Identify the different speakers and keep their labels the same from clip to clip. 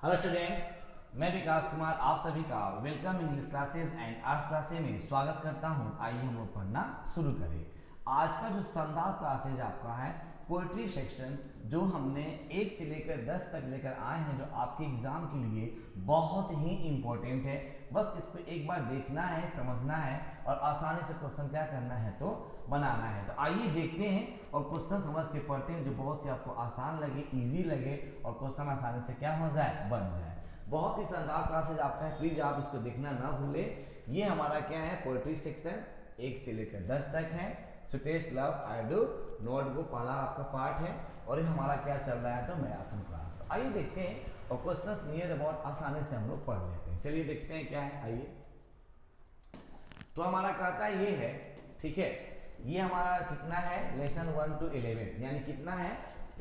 Speaker 1: Hello students, मैं विकास कुमार आप सभी का welcome English classes and arts classes में स्वागत करता हूं। आइए हम लोग पढ़ना शुरू करें। आज का जो शानदार क्लासेज आपका है पोएट्री सेक्शन, जो हमने 1 से लेकर 10 तक लेकर आए हैं, जो आपके एग्जाम के लिए बहुत ही इंपॉर्टेंट है। बस इसको एक बार देखना है, समझना है और आसानी से क्वेश्चन क्या करना है तो बनाना है। तो आइए देखते हैं और क्वेश्चन समझ के पढ़ते हैं, जो बहुत ही आपको आसान लगे, इजी लगे और क्वेश्चन आसानी से क्या हो जाए, बन जाए। बहुत ही शानदार क्लासेज आपका है, प्लीज आप इसको देखना ना भूले। ये हमारा क्या है, पोएट्री सेक्शन 1 से लेकर 10 तक है। Sweetest love I do notebook पहला आपका पार्ट है और ये हमारा क्या चल रहा है तो मैराथन क्लास। तो आइए देखते हैं और क्वेश्चंस नियर अबाउट आसानी से हम लोग पढ़ लेते हैं। चलिए देखते हैं क्या है। आइए, तो हमारा कहता है ये है, ठीक है, ये हमारा कितना है, लेसन 1 to 11, यानी कितना है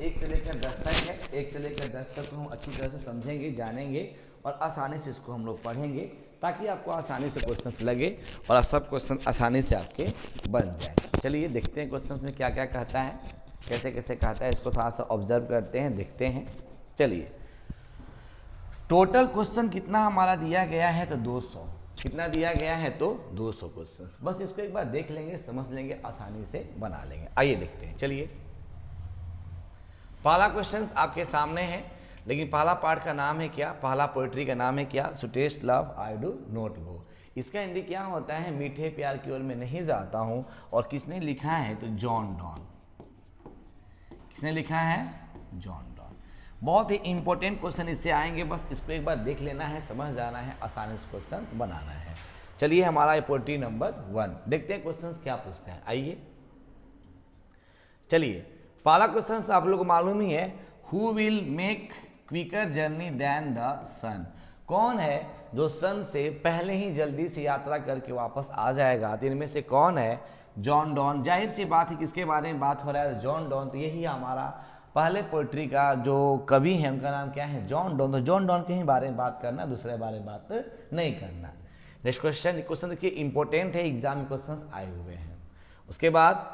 Speaker 1: 1 से लेकर 10 तक है। 1 से लेकर 10 तक हम अच्छी तरह से समझेंगे, जानेंगे और आसानी से इसको हम लोग पढ़ेंगे, ताकि आपको आसानी से क्वेश्चंस लगे और सब क्वेश्चन आसानी से आपके बन जाए। चलिए देखते हैं क्वेश्चंस में क्या क्या कहता है, कैसे कैसे कहता है, इसको थोड़ा सा ऑब्जर्व करते हैं, देखते हैं। चलिए, टोटल क्वेश्चन कितना हमारा दिया गया है तो 200। कितना दिया गया है तो 200 क्वेश्चन। बस इसको एक बार देख लेंगे, समझ लेंगे, आसानी से बना लेंगे। आइए देखते हैं। चलिए, पहला क्वेश्चन आपके सामने है, लेकिन पहला पार्ट का नाम है क्या, पहला पोएट्री का नाम है क्या, sweetest love I do not go. इसका हिंदी क्या होता है, मीठे प्यार की ओर में नहीं जाता हूं। और किसने लिखा है तो जॉन डॉन। किसने लिखा है, जॉन डॉन। बहुत ही इंपॉर्टेंट क्वेश्चन इससे आएंगे, बस इसको एक बार देख लेना है, समझ जाना है, आसानी से क्वेश्चन बनाना है। चलिए, हमारा पोएट्री नंबर 1 देखते हैं क्वेश्चन क्या पूछते हैं। आइए, चलिए, पहला क्वेश्चन आप लोगों को मालूम ही है, who will make quicker journey than the sun. कौन है जो सन से पहले ही जल्दी से यात्रा करके वापस आ जाएगा। तो इनमें से कौन है, जॉन डॉन। जाहिर सी बात है किसके बारे में बात हो रहा है, जॉन डॉन। तो यही हमारा पहले पोएट्री का जो कवि है, उनका नाम क्या है, जॉन डॉन। तो जॉन डॉन के ही बारे में बात करना, दूसरे बारे में बात नहीं करना। नेक्स्ट क्वेश्चन, क्वेश्चन देखिए इंपॉर्टेंट है, एग्जाम में क्वेश्चन आए हुए हैं। उसके बाद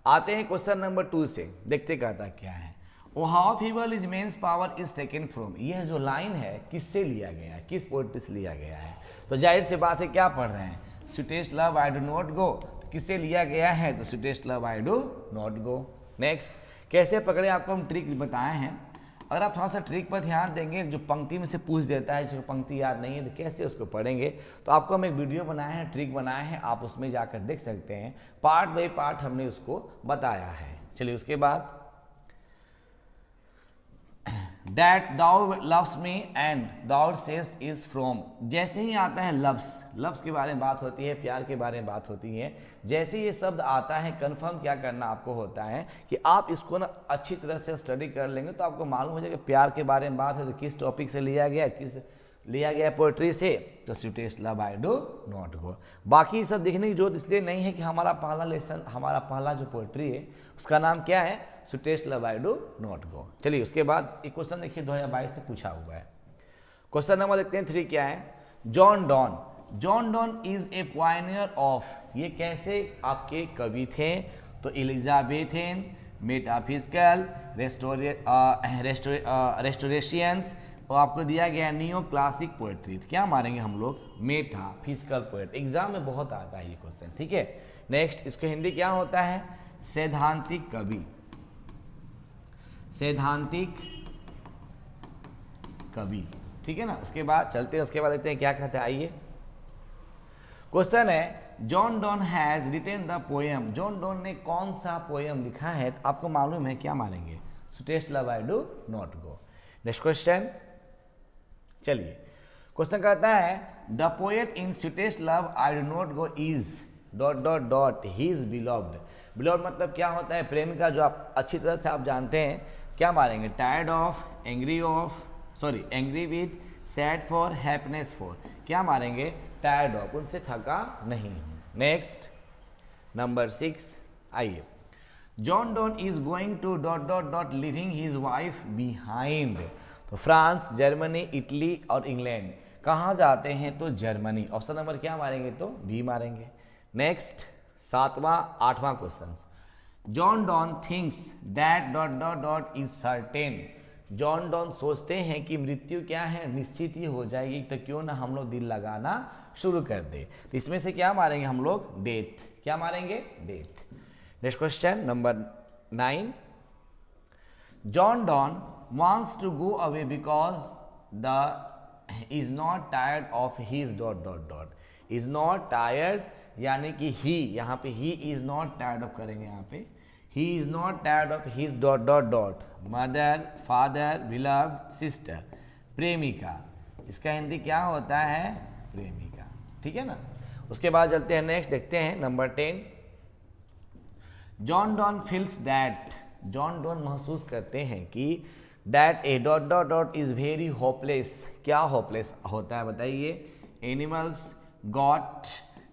Speaker 1: आते हैं क्वेश्चन नंबर 2 से, देखते कहता क्या है। O how feeble is man's power is taken from. यह जो लाइन है किससे लिया गया है, किस पोएट्री से लिया गया है। तो जाहिर सी बात है क्या पढ़ रहे हैं, sweetest love I do not go. किससे लिया गया है तो sweetest love I do not go. Next, कैसे पकड़े, आपको हम ट्रिक बताए हैं। अगर आप थोड़ा सा ट्रिक पर ध्यान देंगे, जो पंक्ति में से पूछ देता है, जो पंक्ति याद नहीं है तो कैसे उसको पढ़ेंगे, तो आपको हम एक वीडियो बनाए हैं, ट्रिक बनाए हैं, आप उसमें जाकर देख सकते हैं। पार्ट बाई पार्ट हमने उसको बताया है। चलिए, उसके बाद That thou loves me and thou sayest is from। जैसे ही आता है लव्स, लव्स के बारे में बात होती है, प्यार के बारे में बात होती है, जैसे ये शब्द आता है, कंफर्म क्या करना आपको होता है कि आप इसको ना अच्छी तरह से स्टडी कर लेंगे तो आपको मालूम हो जाएगा प्यार के बारे में बात है तो किस टॉपिक से लिया गया, किस लिया गया पोएट्री से, तो sweetest love I do not go. बाकी सब देखने की जरूरत इसलिए नहीं है कि हमारा पहला लेसन, हमारा पहला जो पोएट्री है उसका नाम क्या है, sweetest love I do not go. चलिए, उसके बाद एक क्वेश्चन देखिए 2022 से पूछा हुआ है। क्वेश्चन नंबर देखते हैं 3 क्या है, John don. John Donne is a Pioneer of. ये कैसे आपके कवि थे तो एलिजाबेथन, मेटाफिजिकल, रेस्टोरेशंस, और आपको दिया गया नियो क्लासिक पोएट्री। क्या मारेंगे हम लोग, मेटाफिजिकल पोएट। एग्जाम में बहुत आता है ये क्वेश्चन, ठीक है। नेक्स्ट, इसको हिंदी क्या होता है, सैद्धांतिक कवि। सैद्धांतिक कवि, ठीक है ना। उसके बाद चलते हैं, उसके बाद देखते हैं क्या कहते हैं। आइए, क्वेश्चन है, John don has written the poem. John Donne ने कौन सा पोएम लिखा है, तो आपको मालूम है, क्या मारेंगे, sweetest love I do not go. Next question, चलिए, क्वेश्चन कहता है, the poet in sweetest love I do not go is dot dot dot his beloved. Beloved मतलब क्या होता है, प्रेमिका, जो आप अच्छी तरह से आप जानते हैं। क्या मारेंगे, tired of, angry with, sad for, happiness for. क्या मारेंगे, टायर्ड ऑफ, उनसे थका नहीं हूं। नेक्स्ट, नंबर 6, आइए, John Donne is going to dot dot dot living his wife behind. तो फ्रांस, जर्मनी, इटली और इंग्लैंड। कहाँ जाते हैं तो जर्मनी। ऑप्शन नंबर क्या मारेंगे तो बी मारेंगे। नेक्स्ट, 7वां 8वां question, John Donne thinks that dot dot dot is certain. John Donne सोचते हैं कि मृत्यु क्या है, निश्चित ही हो जाएगी, तो क्यों ना हम लोग दिल लगाना शुरू कर दे। तो इसमें से क्या मारेंगे हम लोग, डेथ। क्या मारेंगे, death. Next question number 9, John Donne wants to go away because the is not tired of his dot dot dot is not tired, यानी कि he, यहाँ पे he is not tired of करेंगे, यहाँ पे he is not tired of his dot dot dot mother, father, beloved, sister, प्रेमिका। इसका हिंदी क्या होता है, प्रेमिका। ठीक है ना। उसके बाद चलते हैं नेक्स्ट, देखते हैं number 10, John Donne feels that, John Donne महसूस करते हैं कि that a dot dot dot is very hopeless. क्या होपलेस होता है बताइए, animals got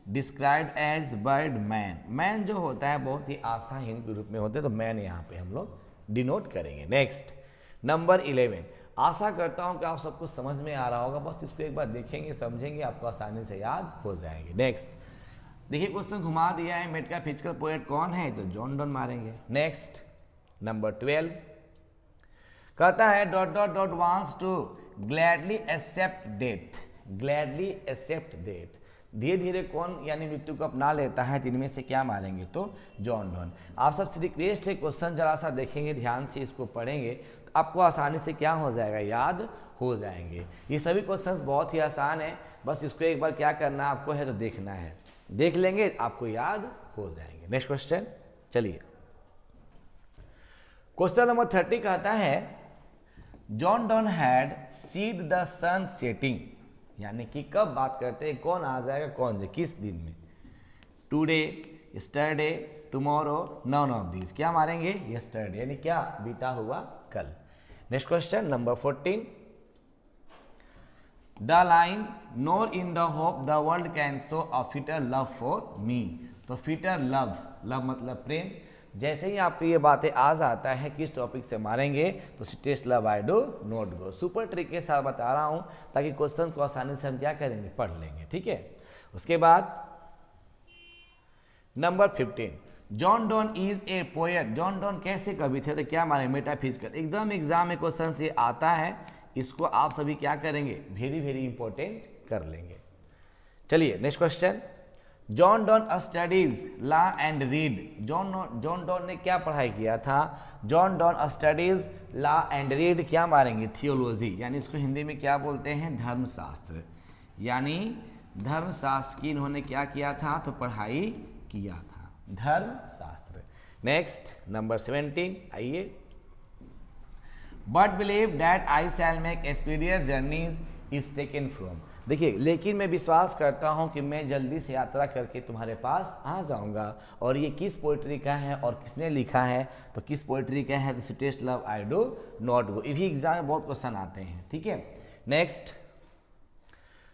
Speaker 1: described as bird man. Man जो होता है बहुत ही आशाहीन के रूप में होते हैं, तो मैन यहाँ पे हम लोग डिनोट करेंगे। नेक्स्ट नंबर 11, आशा करता हूँ कि आप सब कुछ समझ में आ रहा होगा, बस इसको एक बार देखेंगे समझेंगे आपको आसानी से याद हो जाएंगे। नेक्स्ट देखिए क्वेश्चन घुमा दिया है, मेटाफिजिकल पोएट कौन है, तो जॉन डॉन मारेंगे। नेक्स्ट नंबर 12, कहता है dot dot dot wants to gladly accept death, gladly accept death. धीरे धीरे कौन यानी मृत्यु को अपना लेता है, तो इनमें से क्या मारेंगे, तो जॉन डॉन। आप सबसे रिक्वेस्ट है क्वेश्चन जरा सा देखेंगे ध्यान से, इसको पढ़ेंगे तो आपको आसानी से क्या हो जाएगा, याद हो जाएंगे। ये सभी क्वेश्चंस बहुत ही आसान है, बस इसको एक बार क्या करना आपको है, तो देखना है, देख लेंगे आपको याद हो जाएंगे। नेक्स्ट क्वेश्चन चलिए, क्वेश्चन नंबर 30 कहता है John Donne had seen the sun setting, यानी कि कब बात करते हैं, कौन आ जाएगा, कौन से किस दिन में, today, yesterday, tomorrow, none of this. क्या मारेंगे, यस्टरडे, यानी क्या, बीता हुआ कल। Next question number 14, the line nor in the hope the world can show a fitter love for me. तो फिटर लव, लव मतलब प्रेम। जैसे ही आपको ये बातें आ जाता है किस टॉपिक से मारेंगे, तो test love I do not go. Super trick के साथ बता रहा हूं ताकि क्वेश्चन को आसानी से हम क्या करेंगे, पढ़ लेंगे। ठीक है। उसके बाद number 15, John Donne is a poet. John Donne कैसे कवि थे, तो क्या मारेंगे, मेटाफिजिकल। एकदम एग्जाम में क्वेश्चन से आता है, इसको आप सभी क्या करेंगे, वेरी वेरी इंपॉर्टेंट कर लेंगे। चलिए next question, John don studies law and read. John Donne ने क्या पढ़ाई किया था, John Donne studies law and read. क्या मारेंगे, थियोलॉजी, यानी इसको हिंदी में क्या बोलते हैं, धर्मशास्त्र। यानी धर्मशास्त्र की इन्होंने क्या किया था, तो पढ़ाई किया था, धर्मशास्त्र। नेक्स्ट नंबर 17 आइए, but believe that I shell make एक्सपीरियर journeys is taken from. देखिए, लेकिन मैं विश्वास करता हूं कि मैं जल्दी से यात्रा करके तुम्हारे पास आ जाऊंगा। और ये किस पोइट्री का है और किसने लिखा है, तो किस पोइट्री का है, तो test love I do not go. ये भी एग्जाम में बहुत क्वेश्चन आते हैं। ठीक है। नेक्स्ट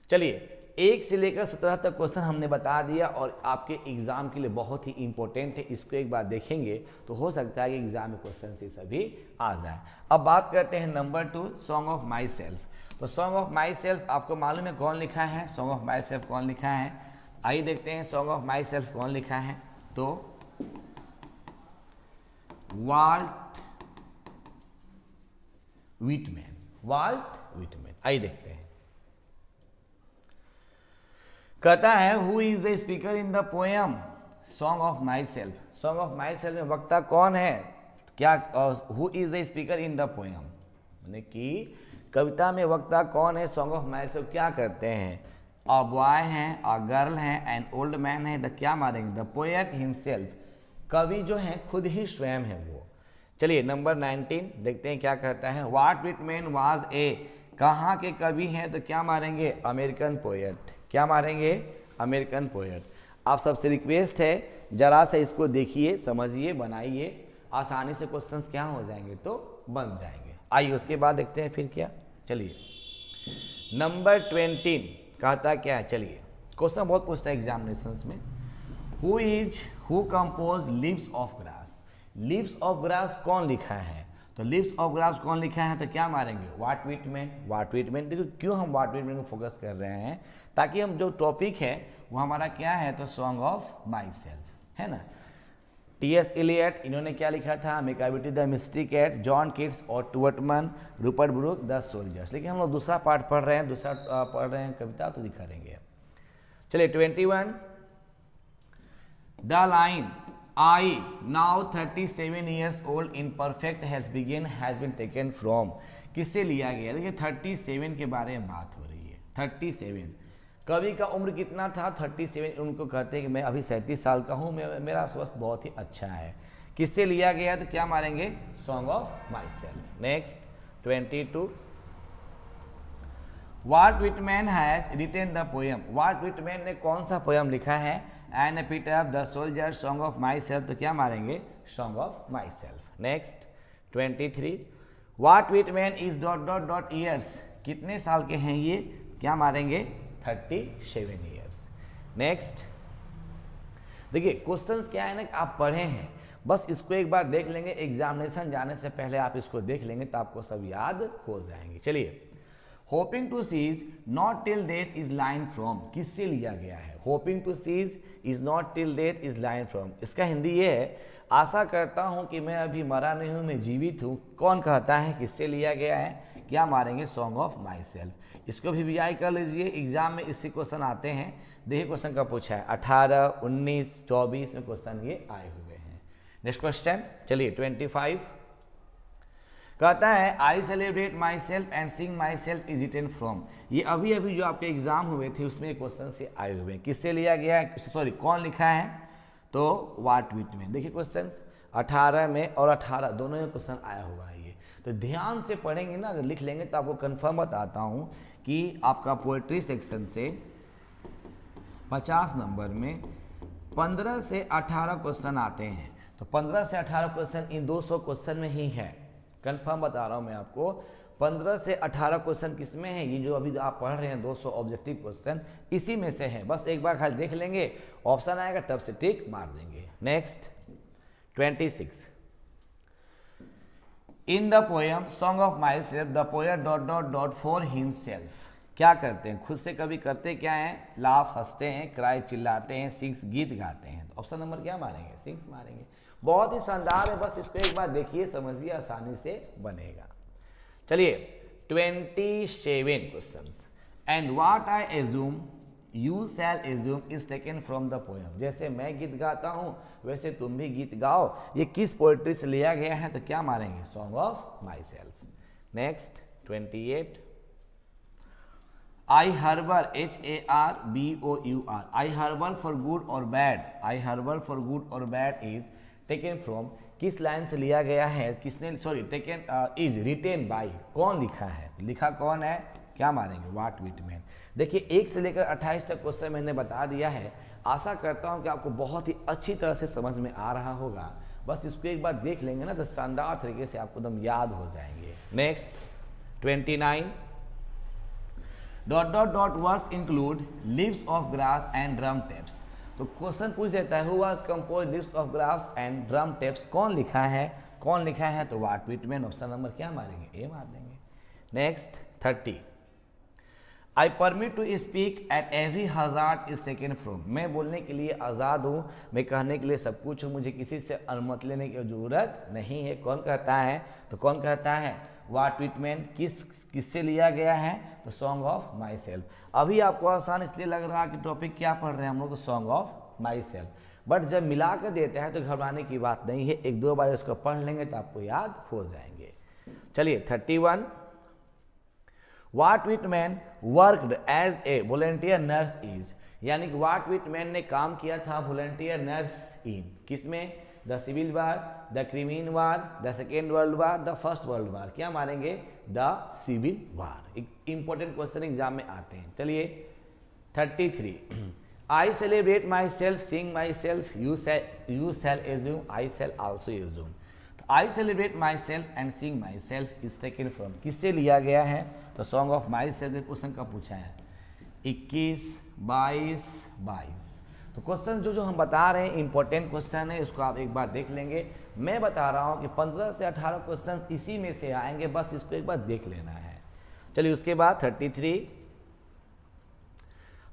Speaker 1: चलिए, 1 से लेकर 17 तक क्वेश्चन हमने बता दिया और आपके एग्जाम के लिए बहुत ही इंपॉर्टेंट है। इसको एक बार देखेंगे तो हो सकता है कि एग्जाम में क्वेश्चन से सभी आ जाए। अब बात करते हैं number 2, song of my self. तो सॉन्ग ऑफ माई सेल्फ आपको मालूम है कौन लिखा है, सॉन्ग ऑफ माई सेल्फ कौन लिखा है, आइए देखते हैं सॉन्ग ऑफ माई सेल्फ कौन लिखा है। तो वाल्ट व्हिटमैन, वाल्ट व्हिटमैन। आइए देखते हैं, कहता है who is the speaker in the poem song of my self. Song of my self में वक्ता कौन है, क्या, who is the speaker in the poem, यानी कि कविता में वक्ता कौन है, सॉन्ग ऑफ माई सेल्फ क्या करते हैं, अ बॉय है, अ गर्ल है, एन ओल्ड मैन है। द क्या मारेंगे, द पोएट हिमसेल्फ, कवि जो है खुद ही स्वयं है वो। चलिए नंबर 19 देखते हैं क्या कहता है, व्हाट व्हिटमैन वाज ए, कहाँ के कवि हैं, तो क्या मारेंगे, अमेरिकन पोएट। क्या मारेंगे, अमेरिकन पोएट। आप सबसे रिक्वेस्ट है जरा सा इसको देखिए, समझिए, बनाइए, आसानी से क्वेश्चंस क्या हो जाएंगे, तो बन जाएंगे। आइए उसके बाद देखते हैं फिर क्या। चलिए नंबर 20 कहता क्या है, चलिए क्वेश्चन बहुत पूछता है एग्जामिनेशंस में, who compose leaves of grass. Leaves of grass कौन लिखा है, तो लीव्स ऑफ ग्रास कौन लिखा है, तो क्या मारेंगे, व्हाट व्हिटमैन। व्हाट व्हिटमैन, देखो क्यों हम व्हाट व्हिटमैन को फोकस कर रहे हैं, ताकि हम जो टॉपिक है वो हमारा क्या है, तो सॉन्ग ऑफ माई सेल्फ है ना। टी.एस. इलियट, इन्होंने क्या लिखा था, Macavity the mystery cat, John Keats और to autumn, Rupert Brooke, the soldiers. लेकिन हम लोग दूसरा पार्ट पढ़ रहे हैं, कविता तो दिखा देंगे। चलिए 21, the line I now 37 years old in perfect health begin has been taken from, किससे लिया गया? देखिए 37 के बारे में बात हो रही है। 37, कवि का उम्र कितना था? 37। उनको कहते हैं कि मैं अभी 37 साल का हूँ, मेरा स्वास्थ्य बहुत ही अच्छा है। किससे लिया गया? तो क्या मारेंगे? Song of my self. Next 22, Walt Whitman has written the poem, Walt Whitman ने कौन सा पोएम लिखा है? An epitaph, the soldier, song of my self. तो क्या मारेंगे? Song of my self. Next 23, Walt Whitman is dot dot dot years, कितने साल के हैं ये? क्या मारेंगे? 37 ईयर्स। नेक्स्ट देखिए क्वेश्चंस क्या है ना कि आप पढ़े हैं, बस इसको एक बार देख लेंगे, एग्जामिनेशन जाने से पहले आप इसको देख लेंगे तो आपको सब याद हो जाएंगे। चलिए, hoping to cease not till death is line from, किससे लिया गया है? Hoping to cease is not till death is line from, इसका हिंदी ये है, आशा करता हूं कि मैं अभी मरा नहीं हूं, मैं जीवित हूं। कौन कहता है? किससे लिया गया है? क्या मारेंगे? Song of my self. इसको भी VI कर लीजिए, एग्जाम में इससे क्वेश्चन आते हैं। देखिए क्वेश्चन का पूछा है, 18, 19, 24 में क्वेश्चन ये आए हुए हैं। नेक्स्ट क्वेश्चन, चलिए 25, कहता है I celebrate myself and sing myself is written from, ये अभी अभी जो आपके एग्जाम हुए थे उसमें क्वेश्चन से आए हुए हैं। किससे लिया गया है? सॉरी, कौन लिखा है? तो वॉल्ट विटमैन। देखिए क्वेश्चन 18 में और 18 दोनों में क्वेश्चन आया हुआ है ये, तो ध्यान से पढ़ेंगे ना, अगर लिख लेंगे तो आपको कंफर्म बताता हूँ कि आपका पोएट्री सेक्शन से 50 नंबर में 15 से 18 क्वेश्चन आते हैं। तो 15 से 18 क्वेश्चन इन 200 क्वेश्चन में ही है, कंफर्म बता रहा हूँ मैं आपको। 15 से 18 क्वेश्चन किस में है? ये जो अभी आप पढ़ रहे हैं 200 ऑब्जेक्टिव क्वेश्चन, इसी में से है। बस एक बार खाली देख लेंगे, ऑप्शन आएगा तब से टिक मार देंगे। Next 26, in the poem song of my self the poet dot dot dot for himself, क्या करते हैं? खुद से कभी करते क्या हैं? लाफ, हंसते हैं, क्राई, चिल्लाते हैं, सिंग्स, गीत गाते हैं। तो ऑप्शन नंबर क्या मारेंगे? सिंग्स मारेंगे। बहुत ही शानदार है, बस इसको एक बार देखिए, समझिए, आसानी से बनेगा। चलिए 27 questions, and what I assume you shall assume is taken from the poem, जैसे मैं गीत गाता हूं वैसे तुम भी गीत गाओ, ये किस पोएट्री से लिया गया है? तो क्या मारेंगे? Song of my self. Next 28, I harbour HARBOUR, I harbour for good और bad, I harbour for good और बैड इज टेकन फ्रॉम, किस लाइन से लिया गया है? किसने, sorry, taken is written by, कौन लिखा है? लिखा कौन है? क्या मारेंगे? Walt Whitman. देखिए 1 से लेकर 28 तक क्वेश्चन मैंने बता दिया है, आशा करता हूं कि आपको बहुत ही अच्छी तरह से समझ में आ रहा होगा। बस इसको एक बार देख लेंगे ना तो शानदार तरीके से आपको एकदम याद हो जाएंगे। Next 29, dot dot dot words include leaves of grass and drum tapes, तो क्वेश्चन पूछ देता है who was compose leaves of grass and drum tapes, कौन लिखा है? कौन लिखा है? तो वॉल्ट विटमैन। ऑप्शन नंबर क्या मारेंगे? ए मार देंगे। Next 30, I permit to speak at every hazard is taken from, मैं बोलने के लिए आज़ाद हूँ, मैं कहने के लिए सब कुछ हूँ, मुझे किसी से अनुमति लेने की जरूरत नहीं है। कौन कहता है? तो कौन कहता है? Walt Whitman. किससे लिया गया है? तो सॉन्ग ऑफ माई सेल्फ। अभी आपको आसान इसलिए लग रहा है कि टॉपिक क्या पढ़ रहे हैं हम लोग? Song of my self, but जब मिला कर देते हैं तो घबराने की बात नहीं है, 1-2 बार इसको पढ़ लेंगे तो आपको याद हो जाएंगे। चलिए 31, Walt Whitman worked as a volunteer nurse is, यानी कि वॉल्ट विटमैन ने काम किया था वॉलंटियर नर्स इन, किसमें? The civil war, the Crimean war, the second world war, the first world war. क्या मारेंगे? The civil war. एक इंपॉर्टेंट क्वेश्चन एग्जाम में आते हैं। चलिए 33, I celebrate myself sing myself you shall assume I shall also assume, I celebrate myself and sing myself is taken from, किससे लिया गया है? तो song of my self question का पूछा है। 21, 22, तो क्वेश्चन जो हम बता रहे हैं इंपॉर्टेंट क्वेश्चन है, इसको आप एक बार देख लेंगे। मैं बता रहा हूं कि 15 से 18 क्वेश्चन इसी में से आएंगे, बस इसको एक बार देख लेना है। चलिए उसके बाद 33,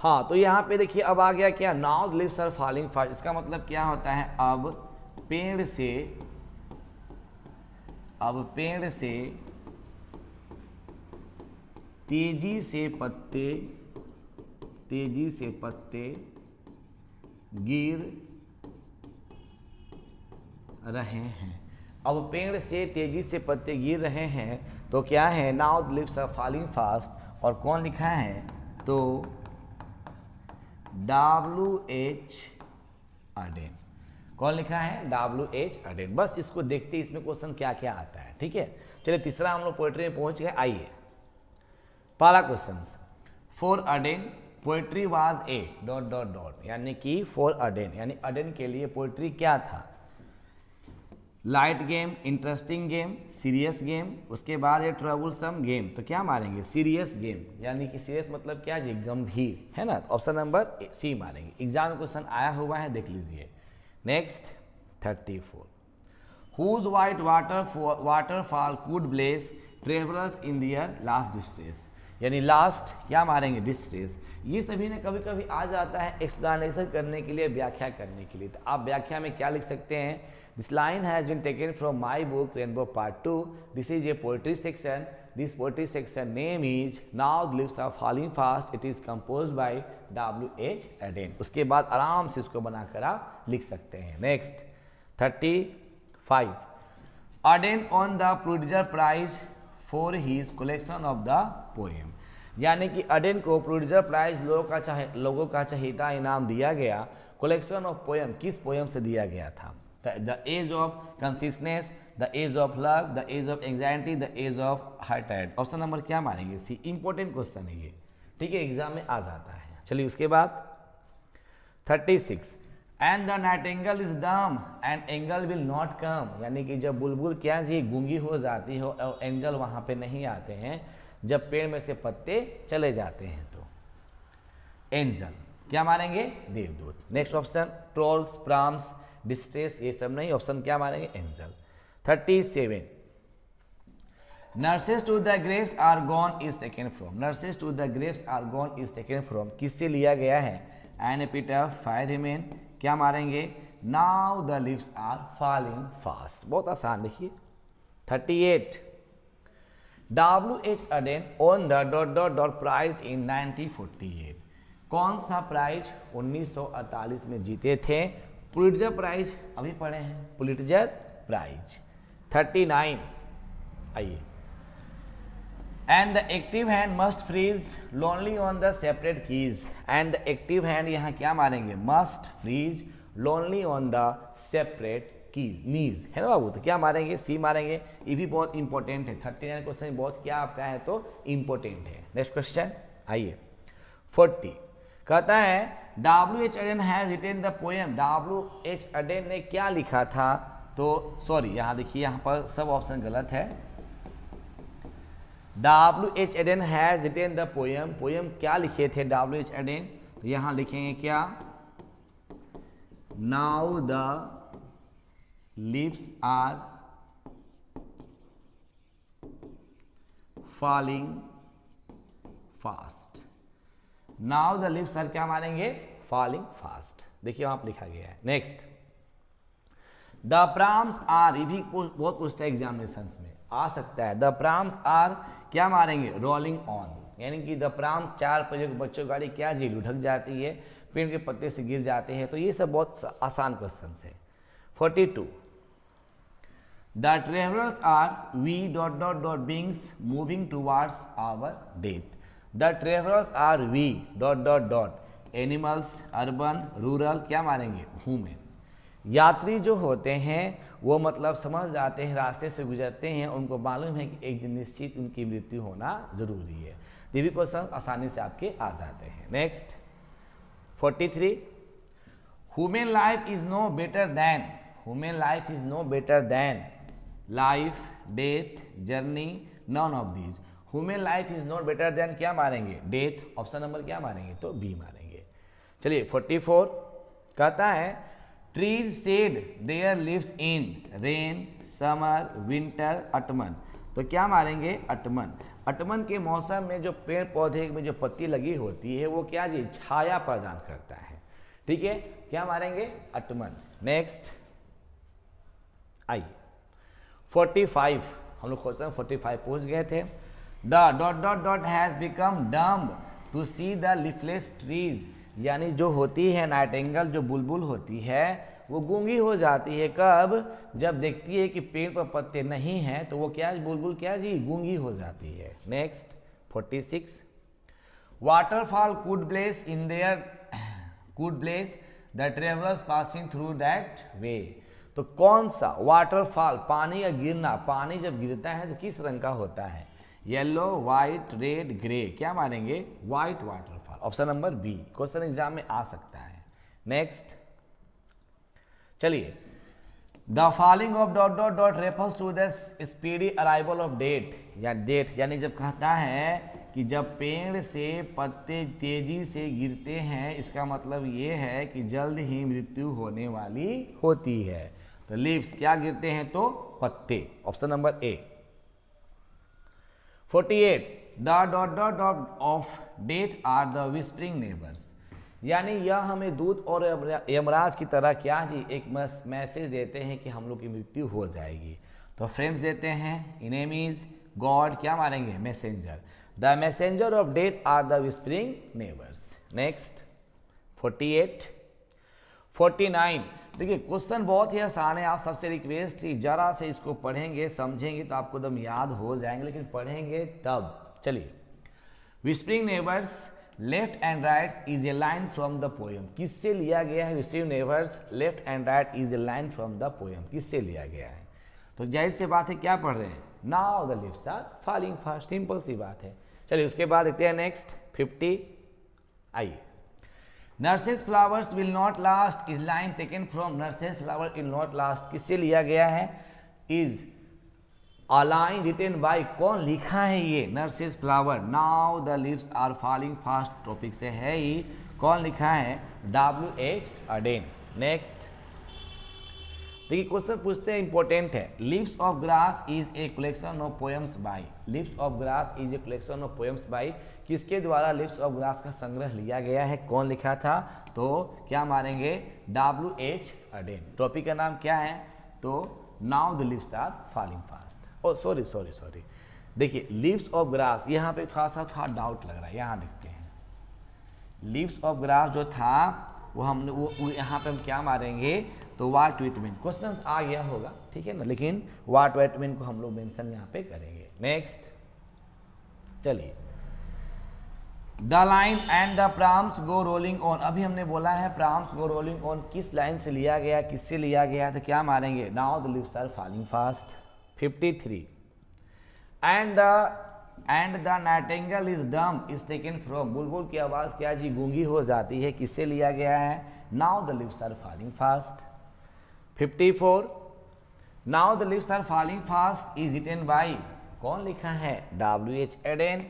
Speaker 1: हाँ तो यहाँ पे देखिए अब आ गया क्या? Now leaves are falling fast, इसका मतलब क्या होता है? अब पेड़ से तेजी से पत्ते गिर रहे हैं। अब पेड़ से तेजी से पत्ते गिर रहे हैं तो क्या है, now the leaves are falling fast, और कौन लिखा है, तो WH अडेन। कौन लिखा है, WH अडेन। बस इसको देखते इसमें क्वेश्चन क्या क्या आता है। ठीक है, चलिए तीसरा हम लोग पोएट्री में पहुंच गए। आइए पहला question, for अडेन poetry was a dot dot dot, यानी कि फॉर अडेन यानी अडेन के लिए पोएट्री क्या था, light game, interesting game, serious game, उसके बाद ये ट्रबलसम गेम। तो क्या मारेंगे, सीरियस गेम, यानी कि सीरियस मतलब क्या जी, गंभीर, है ना। ऑप्शन नंबर सी मारेंगे। एग्जाम में क्वेश्चन आया हुआ है, देख लीजिए। Next 34, whose white waterfall could bless travellers in their last distress, यानी लास्ट क्या मारेंगे, डिस्ट्रेस। ये सभी ने कभी कभी आ जाता है एक्सप्लेनेशन करने के लिए, व्याख्या करने के लिए। तो आप व्याख्या में क्या लिख सकते हैं, this line has been taken from my book rainbow part 2, this is a poetry section, this poetry section name is now the leaves are falling fast, it is composed by WH Auden. उसके बाद आराम से इसको बनाकर आप लिख सकते हैं। Next 35, Auden on the Pulitzer prize for his collection of the poem, यानी कि अडेन को प्रुडिजर प्राइज लोगों का चहेता इनाम दिया गया। कलेक्शन ऑफ पोएम, किस पोएम से दिया गया था, the age of consciousness, the age of love, the age of anxiety, the age of hearted. Option number क्या मारेंगे, सी। इंपॉर्टेंट क्वेश्चन है ये, ठीक है, एग्जाम में आ जाता है। चलिए उसके बाद 36, एंड द नाइटिंगेल इज डम and angle will not come, यानी कि जब बुलबुल क्या जी गूंगी हो जाती हो और एंजल वहां पे नहीं आते हैं, जब पेड़ में से पत्ते चले जाते हैं तो एंजल क्या मारेंगे, देवदूत। Next option, trolls, prams, distress, ये सब नहीं, ऑप्शन क्या मारेंगे, angel. 37, nurses to the graves are gone is taken from, nurses to the graves are gone is taken from किससे लिया गया है, एन एपिटाफ, फायर हिमेन, क्या मारेंगे, now the leaves are falling fast. बहुत आसान, देखिए। 38, WH Auden on the dot dot dot prize in 1948, कौन सा प्राइज 1948 में जीते थे, पुलिट्जर प्राइज, अभी पढ़े हैं पुलिट्जर प्राइज। 39, आइए, and the active hand must freeze lonely on the separate keys, and the active hand यहाँ क्या मारेंगे, must freeze lonely on the separate keys, knees, है ना बाबू। तो क्या मारेंगे, सी मारेंगे। ये भी बहुत इंपॉर्टेंट है, 39 क्वेश्चन बहुत क्या आपका है तो इंपॉर्टेंट है। नेक्स्ट क्वेश्चन आइए 40, कहता है WH Auden has written the poem, WH अडेन ने क्या लिखा था, तो सॉरी यहाँ देखिए, यहाँ पर सब ऑप्शन गलत है। WH Auden has written the poem, poem क्या लिखे थे WH अडेन, तो यहाँ लिखेंगे क्या, now the leaves are falling fast, now the leaves are क्या मारेंगे, फॉलिंग फास्ट। देखिए वहां पर लिखा गया है। नेक्स्ट, द प्राम्स आर, ये भी बहुत पूछता है एग्जामिनेशन में, आ सकता है। द प्राम्स आर क्या मारेंगे, रोलिंग ऑन, यानी कि द प्राम्स 4 पहियों की बच्चों गाड़ी क्या जी लुढ़क जाती है, पेड़ के पत्ते से गिर जाते हैं। तो ये सब बहुत आसान क्वेश्चन है। 42, the travellers are we dot dot dot beings moving towards our death, the travellers are we dot dot dot animals, urban, rural, क्या मारेंगे, ह्यूमन। यात्री जो होते हैं वो मतलब समझ जाते हैं, रास्ते से गुजरते हैं, उनको मालूम है कि एक दिन निश्चित उनकी मृत्यु होना जरूरी है। ये भी क्वेश्चन आसानी से आपके आ जाते हैं। Next 43, human life is no better than, human life is no better than life, death, journey, none of these. Human life is not better than क्या मारेंगे, डेथ। ऑप्शन नंबर क्या मारेंगे, तो बी मारेंगे। चलिए 44, कहता है trees shed their leaves in rain, summer, winter, autumn. तो क्या मारेंगे, अटमन। अटमन के मौसम में जो पेड़ पौधे में जो पत्ती लगी होती है वो क्या जी छाया प्रदान करता है, ठीक है, क्या मारेंगे, अटमन। नेक्स्ट आइए 45, हम लोग क्वेश्चन 45 पूछ गए थे। The dot dot dot has become dumb to see the leafless trees, यानी जो होती है नाइटिंगेल, जो बुलबुल होती है वो गूंगी हो जाती है। कब? जब देखती है कि पेड़ पर पत्ते नहीं हैं, तो वो क्या बुलबुल क्या जी गूंगी हो जाती है। Next 46, waterfall could bless in their could bless the travellers passing through that way. तो कौन सा वाटरफॉल, पानी का गिरना, पानी जब गिरता है तो किस रंग का होता है? Yellow, white, red, grey. क्या मानेंगे? White waterfall. Option number B, question exam में आ सकता है। नेक्स्ट चलिए, the falling of dot dot dot refers to the speedy arrival of death, या डेट यानी जब कहता है कि जब पेड़ से पत्ते तेजी से गिरते हैं, इसका मतलब ये है कि जल्द ही मृत्यु होने वाली होती है। तो लीव्स क्या गिरते हैं? तो पत्ते। Option number A. 48, the dot dot dot of death are the whispering neighbours, यानी यह हमें दूत और यमराज की तरह क्या जी एक मैसेज देते हैं कि हम लोग की मृत्यु हो जाएगी। तो फ्रेंड्स देते हैं, इनेमीज, गॉड, क्या मारेंगे? Messenger. The messenger of death are the whispering neighbours. Next 48, 49, देखिए क्वेश्चन बहुत ही आसान है। आप सबसे रिक्वेस्ट थी जरा से इसको पढ़ेंगे, समझेंगे तो आपको एकदम याद हो जाएंगे, लेकिन पढ़ेंगे तब। चलिए, whispering neighbours left and right is a line from the poem, किससे लिया गया है? Whispering neighbours left and right is a line from the poem, किससे लिया गया है? तो जाहिर सी बात है क्या पढ़ रहे हैं? Now the leaves are falling fast, simple सी बात है। चलिए उसके बाद देखते हैं नेक्स्ट 50, आइए। Nurses flowers will not last is line taken from nurses flower will not last, किससे लिया गया है? Is a line written by, कौन लिखा है ये? Nurses flower now the leaves are falling fast, topic से है ही, कौन लिखा है? W.H. अडेन। नेक्स्ट देखिए क्वेश्चन पूछते हैं, इंपॉर्टेंट है। Leaves of grass is a collection of poems by, leaves of grass is a collection of poems by, किसके द्वारा लिव्स ऑफ ग्रास का संग्रह लिया गया है? कौन लिखा था? तो क्या मानेंगे? W.H. अडेन। टॉपिक का नाम क्या है? तो now the leaves are falling fast. Oh sorry, देखिए लिव्स ऑफ ग्रास, यहाँ पे थोड़ा सा डाउट लग रहा है, यहाँ देखते हैं। लिव्स ऑफ ग्रास जो था वो हमने वो यहाँ पे हम क्या मारेंगे? तो वाट विटमिन, क्वेश्चन आ गया होगा, ठीक है ना, लेकिन वाट विटमिन को हम लोग मेंशन यहाँ पे करेंगे। नेक्स्ट चलिए, the line and the prams go rolling on, अभी हमने बोला है प्राम्स गो रोलिंग ऑन किस लाइन से लिया गया, किससे लिया गया? तो क्या मारेंगे? Now the leaves are falling fast. 53, and the nightingale is dumb is taken from, बुलबुल की आवाज़ क्या जी गूंगी हो जाती है, किससे लिया गया है? Now the leaves are falling fast. 54, now the leaves are falling fast is written by, कौन लिखा है? W.H. अडेन।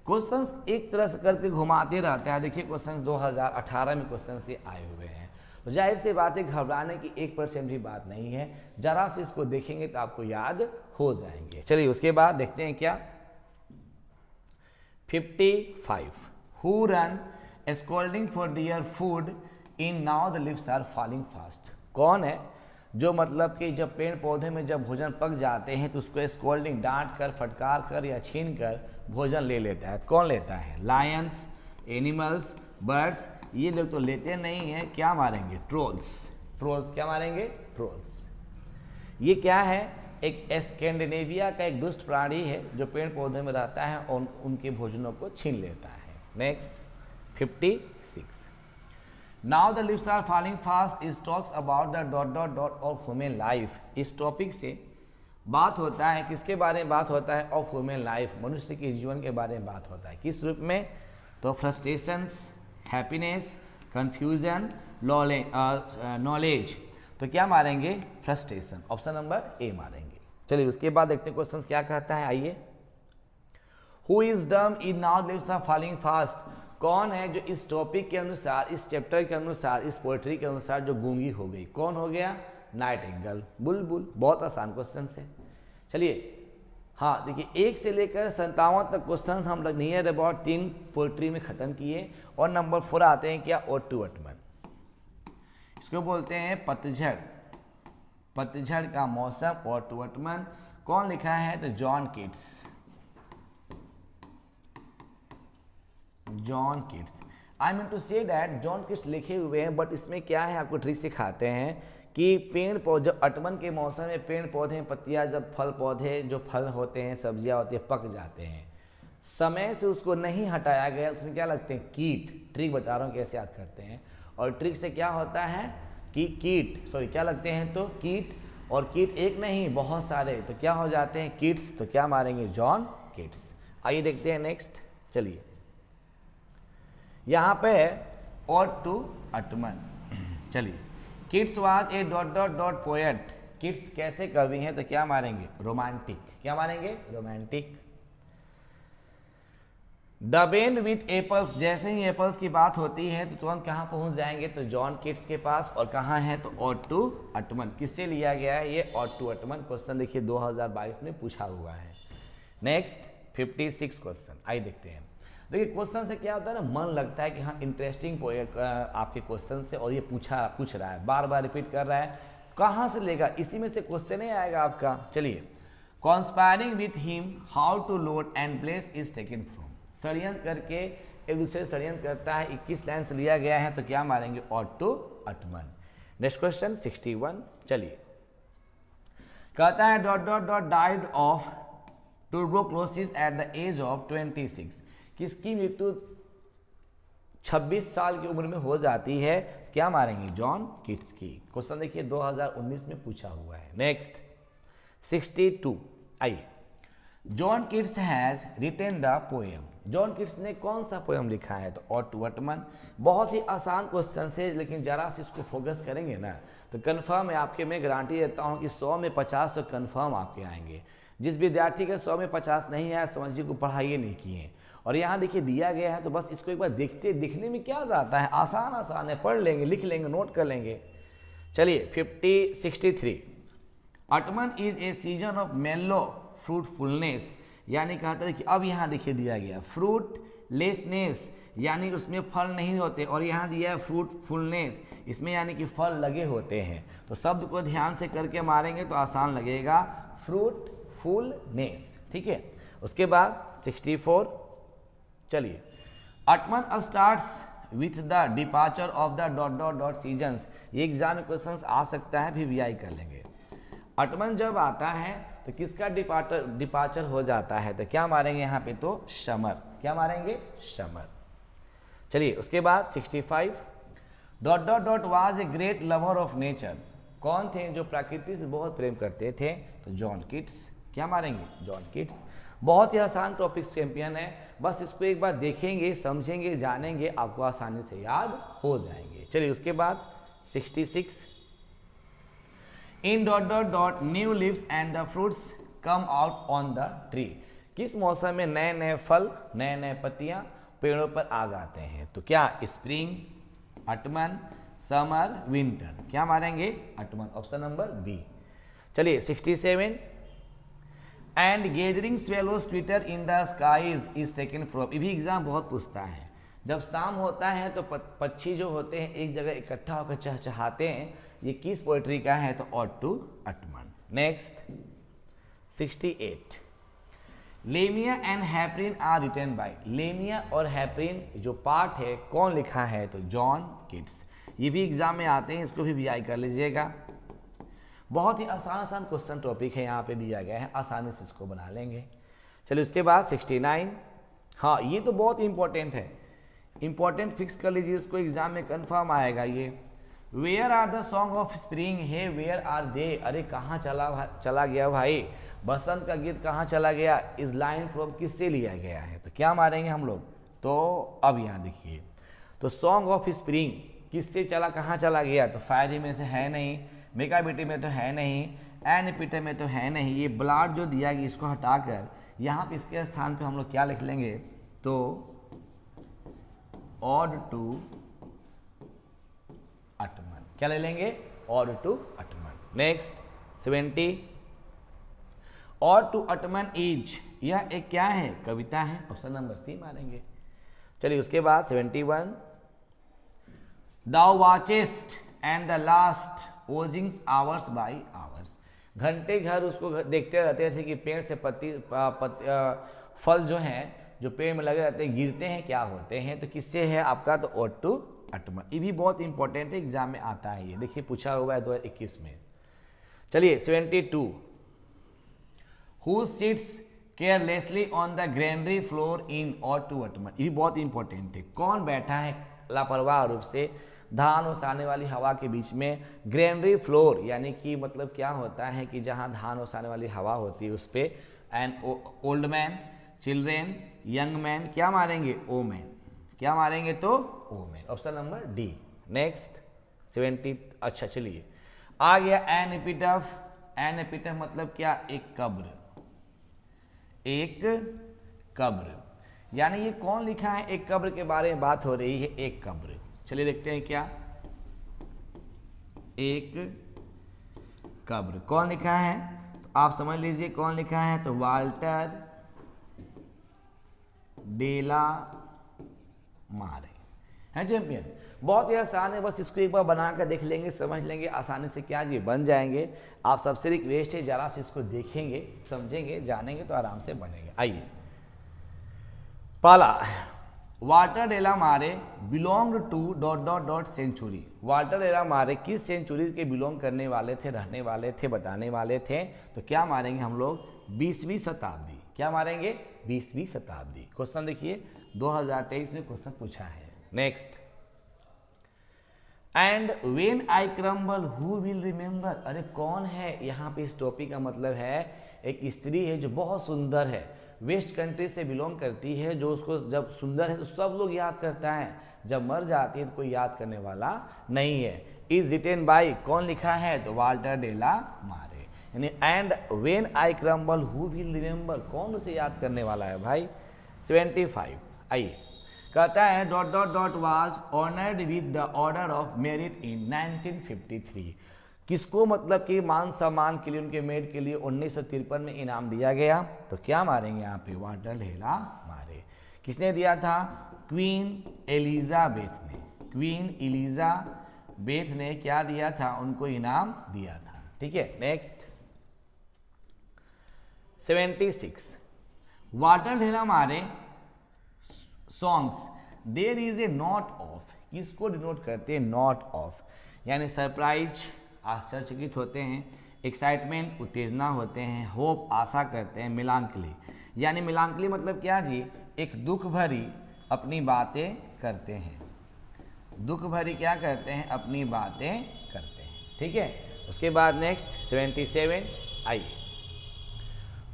Speaker 1: क्वेश्चंस एक तरह से करके घुमाते रहते हैं। देखिए क्वेश्चंस 2018 में क्वेश्चन से आए हुए हैं, तो जाहिर सी बात है घबराने की 1% भी बात नहीं है, जरा से इसको देखेंगे तो आपको याद हो जाएंगे। चलिए उसके बाद देखते हैं क्या 55, who run scolding for their food in now the leaves are falling fast, कौन है जो मतलब कि जब पेड़ पौधे में जब भोजन पक जाते हैं तो उसको स्कोल्डिंग, डांट कर, फटकार कर या छीन कर भोजन ले लेता है? कौन लेता है? लायंस, एनिमल्स, बर्ड्स, ये लोग तो लेते नहीं है, क्या मारेंगे? ट्रोल्स। ट्रोल्स क्या मारेंगे? ट्रोल्स। ये क्या है? एक स्कैंडिनेविया का एक दुष्ट प्राणी है जो पेड़ पौधे में रहता है और उनके भोजनों को छीन लेता है। Next 56, now the leaves are falling fast is talks about the dot dot dot of human life, इस टॉपिक से बात होता है, किसके बारे में बात होता है? ऑफ ह्यूमन लाइफ, मनुष्य के जीवन के बारे में बात होता है। किस रूप में? तो फ्रस्ट्रेशंस, हैप्पीनेस, कंफ्यूजन, नॉलेज, तो क्या मारेंगे? फ्रस्ट्रेशन। ऑप्शन नंबर ए मारेंगे। चलिए उसके बाद देखते हैं क्वेश्चन क्या कहता है, आइए। Who is dumb in now leaves are falling fast, कौन है जो इस टॉपिक के अनुसार, इस चैप्टर के अनुसार, इस पोएट्री के अनुसार जो गूंगी हो गई? कौन हो गया? नाइटिंगेल, बुलबुल। बहुत आसान क्वेश्चन है। चलिए हाँ देखिए 1 से लेकर 57 तक क्वेश्चन हम लोग नियर अबाउट 3 पोएट्री में ख़त्म किए, और नंबर 4 आते हैं क्या? ओड टू वर्डमैन, इसको बोलते हैं पतझड़। पतझड़ का मौसम और टू ऑटमन। कौन लिखा है? तो John Keats. John Keats, I mean to say that John Keats लिखे हुए हैं, बट इसमें क्या है, आपको ट्रिक सिखाते हैं कि पेड़ पौधे जब ऑटमन के मौसम में पेड़ पौधे पत्तियां, जब फल पौधे जो फल होते हैं, सब्जियां होती हैं, पक जाते हैं, समय से उसको नहीं हटाया गया, उसमें क्या लगते हैं? कीट। ट्रिक बता रहा हूँ कैसे याद करते हैं। और ट्रिक से क्या होता है कि कीट, सॉरी क्या लगते हैं? तो कीट। और कीट एक नहीं बहुत सारे, तो क्या हो जाते हैं? कीट्स। तो क्या मारेंगे? John Keats. आइए देखते हैं नेक्स्ट। चलिए यहाँ पे और टू ऑटमन। चलिए, Keats was a dot dot dot poet. Keats कैसे कवि हैं? तो क्या मारेंगे? रोमांटिक। क्या मारेंगे? Romantic. The Ben with apples, जैसे ही एप्पल्स की बात होती है तो तुरंत कहाँ पहुंच जाएंगे? तो जॉन कीट्स के पास। और कहाँ है? तो ऑटो ऑटमन। किससे लिया गया है ये? Auto ottoman. क्वेश्चन देखिए 2022 में पूछा हुआ है। नेक्स्ट 56 क्वेश्चन, आइए देखते हैं। देखिए क्वेश्चन से क्या होता है ना, मन लगता है कि हाँ इंटरेस्टिंग आपके क्वेश्चन से, और ये पूछ रहा है, बार बार रिपीट कर रहा है, कहाँ से लेगा? इसी में से क्वेश्चन नहीं आएगा आपका। चलिए, conspiring with him how to load and place is taken from. षड्यंत्र करके एक दूसरे षड्यंत्र करता है, 21 लाइन से लिया गया है, तो क्या मारेंगे? Auto autumn. Next question 61। चलिए, कहता है dot dot dot died of tuberculosis at the age of 26। किसकी मृत्यु 26 साल की उम्र में हो जाती है? क्या मारेंगे? जॉन कीट्स की। क्वेश्चन देखिए 2019 में पूछा हुआ है। नेक्स्ट 62। आइए, John Keats has written the poem. John Keats ने कौन सा पोएम लिखा है? तो ऑटो ऑटमन। बहुत ही आसान क्वेश्चन से, लेकिन जरा से इसको फोकस करेंगे ना तो कंफर्म है आपके, मैं गारंटी देता हूँ कि 100 में 50 तो कंफर्म आपके आएंगे। जिस विद्यार्थी के 100 में 50 नहीं आया, समझिए को पढ़ाई नहीं किए। और यहाँ देखिए दिया गया है, तो बस इसको एक बार दिखने में क्या जाता है, आसान है, पढ़ लेंगे, लिख लेंगे, नोट कर लेंगे। चलिए 63। Ottoman is a season of मेलो फ्रूटफुलनेस, यानी कहता है कि अब यहाँ देखिए दिया गया फ्रूटलेसनेस, यानी उसमें फल नहीं होते, और यहाँ दिया है फ्रूटफुलनेस, इसमें यानी कि फल लगे होते हैं। तो शब्द को ध्यान से करके मारेंगे तो आसान लगेगा, फ्रूटफुलनेस। ठीक है, उसके बाद 64। चलिए, ottoman starts with the departure of the dot dot dot seasons. ये एग्जाम में क्वेश्चन आ सकता है, फिर VI कर लेंगे। ऑटमन जब आता है तो किसका डिपार्चर हो जाता है? तो क्या मारेंगे यहाँ पे? तो समर। क्या मारेंगे? समर। चलिए, उसके बाद 65। Dot dot dot was a great lover of nature. कौन थे जो प्रकृति से बहुत प्रेम करते थे? तो जॉन कीट्स। क्या मारेंगे? John Keats. बहुत ही आसान टॉपिक चैंपियन है, बस इसको एक बार देखेंगे, समझेंगे, जानेंगे, आपको आसानी से याद हो जाएंगे। चलिए, उसके बाद 66। इन dot dot dot new leaves and the fruits come out on the tree. किस मौसम में नए नए फल, नए नए पत्तियां पेड़ों पर आ जाते हैं? तो क्या? Spring, autumn, summer, winter. क्या मारेंगे? ऑटमन। Option number B. चलिए 67। And gathering swallows twitter in the skies is taken from. ये भी एग्जाम बहुत पूछता है। जब शाम होता है तो पक्षी जो होते हैं एक जगह इकट्ठा होकर चहचहाते हैं, ये किस पोएट्री का है? तो to autumn. Next 68। Lamia and Hyperion are written by. Lamia और हैप्रिन जो पार्ट है, कौन लिखा है? तो जॉन कीट्स। ये भी एग्जाम में आते हैं, इसको भी VI कर लीजिएगा। बहुत ही आसान क्वेश्चन टॉपिक है, यहाँ पे दिया गया है, आसानी से इसको बना लेंगे। चलिए, उसके बाद 69। हाँ, ये तो बहुत इंपॉर्टेंट है, इंपॉर्टेंट फिक्स कर लीजिए, इसको एग्जाम में कंफर्म आएगा ये। Where are the song of spring, hey where are they. अरे कहाँ चला गया भाई, बसंत का गीत कहाँ चला गया? इस लाइन फ्रॉम किससे लिया गया है? तो क्या मारेंगे हम लोग? तो अब यहाँ देखिए, तो सॉन्ग ऑफ स्प्रिंग किससे चला, कहाँ चला गया? तो फायरी में से है नहीं, मेगाबिटी में तो है नहीं, एंड पीटर में तो है नहीं। ये ब्लाड जो दिया गया इसको हटाकर यहाँ पे इसके स्थान पे हम लोग क्या लिख लेंगे? तो ऑड टू ऑटमन। क्या ले लेंगे? Ode to autumn. Next 70। Ode to autumn is, यह एक क्या है? कविता है। ऑप्शन नंबर सी मारेंगे। चलिए, उसके बाद 71। Thou watchest and the last watchings hours by hours, घंटे घर उसको देखते रहते थे कि पेड़ से फल जो हैं जो पेड़ में लगे रहते हैं गिरते हैं क्या होते हैं, तो किससे है आपका, तो ओट टू अटमन। ये भी बहुत इंपॉर्टेंट है, एग्जाम में आता है ये, देखिए पूछा हुआ है 2021 में। चलिए 72, who sits carelessly on the granary floor in ode to autumn, ये भी बहुत इंपॉर्टेंट है। कौन बैठा है लापरवाह रूप से धान ओसाने वाली हवा के बीच में, ग्रेनरी फ्लोर यानी कि मतलब क्या होता है कि जहां धान ओसाने वाली हवा होती है उस पर, and old man, children, young man, क्या मारेंगे, ओ मैन, क्या मारेंगे तो oh man, option number D. Next 70, अच्छा चलिए आ गया एन एपिटफ। एन एपिटफ मतलब क्या, एक कब्र, एक कब्र, यानी ये कौन लिखा है, एक कब्र के बारे में बात हो रही है, एक कब्र। चलिए देखते हैं क्या, एक कब्र कौन लिखा है, तो आप समझ लीजिए कौन लिखा है, तो वाल्टर डेला मारे है चैंपियन। बहुत ही आसान है, बस इसको एक बार बनाकर देख लेंगे, समझ लेंगे आसानी से, क्या जी बन जाएंगे। आप सबसे रिक्वेस्ट है जरा से इसको देखेंगे, समझेंगे, जानेंगे तो आराम से बनेंगे। आइए पहला, Walter de la Mare belong to dot dot dot century. Walter de la Mare किस सेंचुरी के बिलोंग करने वाले थे, रहने वाले थे, बताने वाले थे, तो क्या मारेंगे हम लोग, 20वीं शताब्दी। क्या मारेंगे, 20वीं शताब्दी। क्वेश्चन देखिए 2023 में क्वेश्चन पूछा है। Next, and when I crumble who will remember, अरे कौन है यहाँ पे, इस टॉपिक का मतलब है एक स्त्री है जो बहुत सुंदर है, वेस्ट कंट्री से बिलोंग करती है, जो उसको जब सुंदर है तो सब लोग याद करता है, जब मर जाती है तो कोई याद करने वाला नहीं है। इज रिटेन बाई, कौन लिखा है, तो वाल्टर डेला मारे। यानी and when I crumble who will remember, कौन उसे याद करने वाला है भाई। 75, आइए कहता है dot dot dot was honoured with the order of merit in 1953, किसको मतलब कि मान सम्मान के लिए, उनके मेरिट के लिए 1953 में इनाम दिया गया, तो क्या मारेंगे यहाँ पे, वाल्टर डेला मारे। किसने दिया था, क्वीन एलिजाबेथ ने, क्वीन एलिजाबेथ ने क्या दिया था, उनको इनाम दिया था। ठीक है। Next 76, Walter de la Mare songs there is a knot of, किसको डिनोट करते हैं, नॉट ऑफ, यानी सरप्राइज आश्चर्यचकित होते हैं, एक्साइटमेंट उत्तेजना होते हैं, होप आशा करते हैं, मिलांकली, यानी मिलांकली मतलब क्या जी, एक दुख भरी अपनी बातें करते हैं, दुख भरी क्या करते हैं, अपनी बातें करते हैं। ठीक है। उसके बाद नेक्स्ट 77, आइए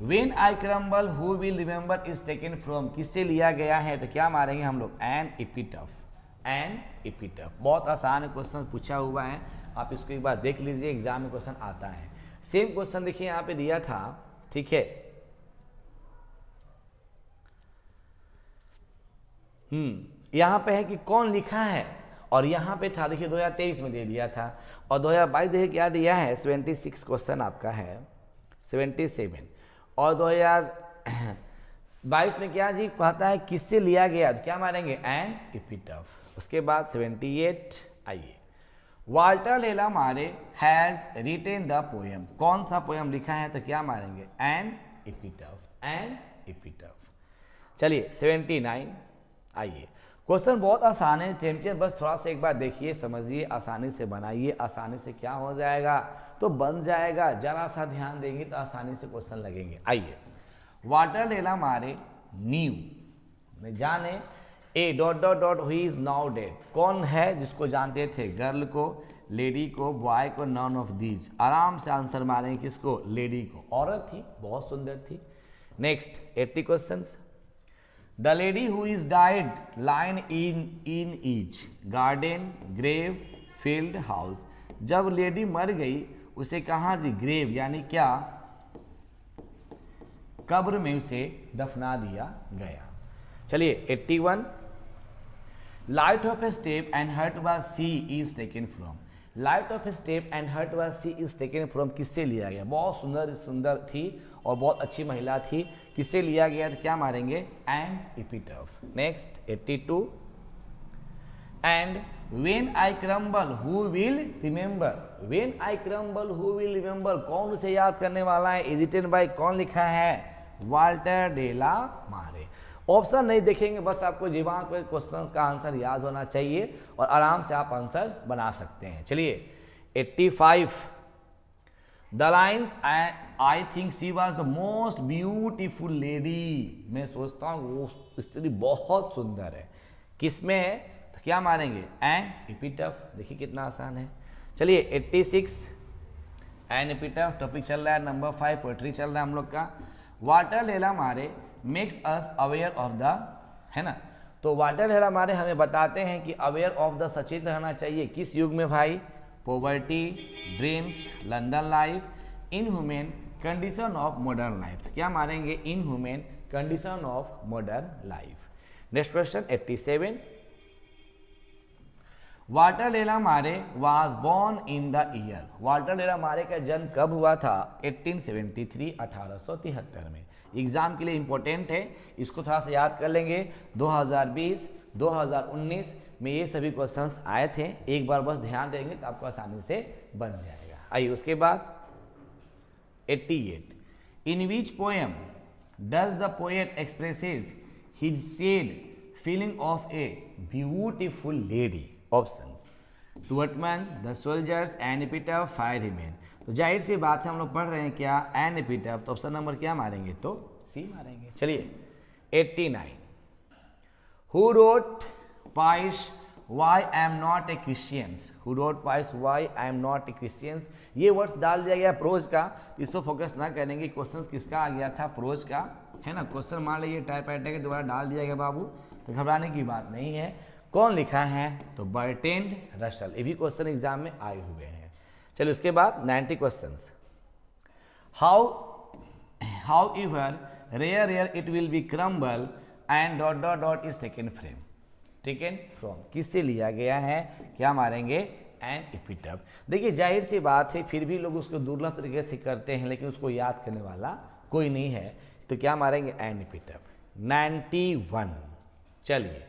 Speaker 1: when I crumble who will remember is taken from, किससे लिया गया है, तो क्या मारेंगे हम लोग, एन एपिटफ, एन एपिटफ। बहुत आसान क्वेश्चन पूछा हुआ है, आप इसको एक बार देख लीजिए, एग्जाम में क्वेश्चन आता है। सेम क्वेश्चन देखिए यहाँ पे दिया था। ठीक है। यहाँ पे है कि कौन लिखा है, और यहाँ पे था देखिए 2023 में दे दिया था, और 2022 देखिए क्या दिया है, 76 क्वेश्चन आपका है, 77, और 2022 में क्या जी कहता है, किससे लिया गया, तो क्या मारेंगे, एन एपिटफ। उसके बाद 78, आइए वाल्टर डेला मारे हैज रिटेन द पोएम, कौन सा पोएम लिखा है, तो क्या मारेंगे, एन एपिटफ, एन एपिटफ। चलिए 79, आइए क्वेश्चन बहुत आसान है चैंपियन, बस थोड़ा सा एक बार देखिए, समझिए, आसानी से बनाइए, आसानी से क्या हो जाएगा, तो बन जाएगा, जरा सा ध्यान देंगे तो आसानी से क्वेश्चन लगेंगे। आइए वाल्टर डेला मारे न्यू, जाने ए डॉट डॉट डॉट हुई इज नाउ डेड, कौन है जिसको जानते थे, गर्ल को, लेडी को, बॉय को, नॉन ऑफ दीज। आराम से आंसर मारेंगे किसको, लेडी को, औरत थी, बहुत सुंदर थी। Next 80 questions, the lady who is died line in each garden, grave, field, house. जब लेडी मर गई उसे कहाँ जी, ग्रेव यानी क्या, कब्र में उसे दफना दिया गया। चलिए 81, light of a step and heart was she is taken from, light of a step and heart was she is taken from किससे लिया गया, बहुत सुंदर सुंदर थी और बहुत अच्छी महिला थी, किससे लिया गया, तो क्या मारेंगे, an epitaph. Next 82, and When I crumble, who will remember? When I crumble, who will remember? कौन उसे याद करने वाला है? Is written by कौन लिखा है? वाल्टर डेला मारे। ऑप्शन नहीं देखेंगे, बस आपको दिमाग पे क्वेश्चंस का आंसर याद होना चाहिए और आराम से आप आंसर बना सकते हैं। चलिए 85 the lines I think she was the most beautiful lady. मैं सोचता हूँ वो स्त्री बहुत सुंदर है। किसमें है? तो क्या मारेंगे? An epitaph. देखिए कितना आसान है। चलिए 86 एन एपिटफ टॉपिक चल रहा है। नंबर 5 पोएट्री चल रहा है हम लोग का। वाटर लेला मारे makes us aware of the, है ना। तो वाटर लेला मारे हमें बताते हैं कि अवेयर ऑफ द, सचेत रहना चाहिए। किस युग में भाई? Poverty, dreams, London life, inhuman condition of modern life. तो क्या मारेंगे? Inhuman condition of modern life. Next question 87 water लेला मारे was born in the year. Water लेला मारे का जन्म कब हुआ था? 1873, 1873 में। एग्जाम के लिए इंपॉर्टेंट है, इसको थोड़ा सा याद कर लेंगे। 2020, 2019 में ये सभी क्वेश्चंस आए थे। एक बार बस ध्यान देंगे तो आपको आसानी से बन जाएगा। आइए उसके बाद 88 in which poem does the poet expresses his sad feeling of a beautiful lady. Options to autumn, the soldiers, an epitaph, fireman. तो जाहिर सी बात है हम लोग पढ़ रहे हैं क्या? एन एपिटफ। तो ऑप्शन नंबर क्या मारेंगे? तो सी मारेंगे। चलिए 89 who wrote piece why I am not a Christians. Who wrote piece why I am not a Christians. ये वर्ड्स डाल दिया गया प्रोज का, इसको फोकस ना करेंगे। क्वेश्चन किसका आ गया था? प्रोज का, है ना। क्वेश्चन मान लीजिए टाइपराइटर के द्वारा डाल दिया गया बाबू, तो घबराने की बात नहीं है। कौन लिखा है? तो बर्ट्रैंड रसल। ये भी क्वेश्चन एग्जाम में आए हुए हैं। चलिए उसके बाद 90 questions. However rare it will be crumble and dot dot dot is taken frame. Taken from किससे लिया गया है? क्या मारेंगे? An epitaph. देखिए जाहिर सी बात है, फिर भी लोग उसको दुर्लभ तरीके से करते हैं, लेकिन उसको याद करने वाला कोई नहीं है। तो क्या मारेंगे? एन एपिटफ। 91 चलिए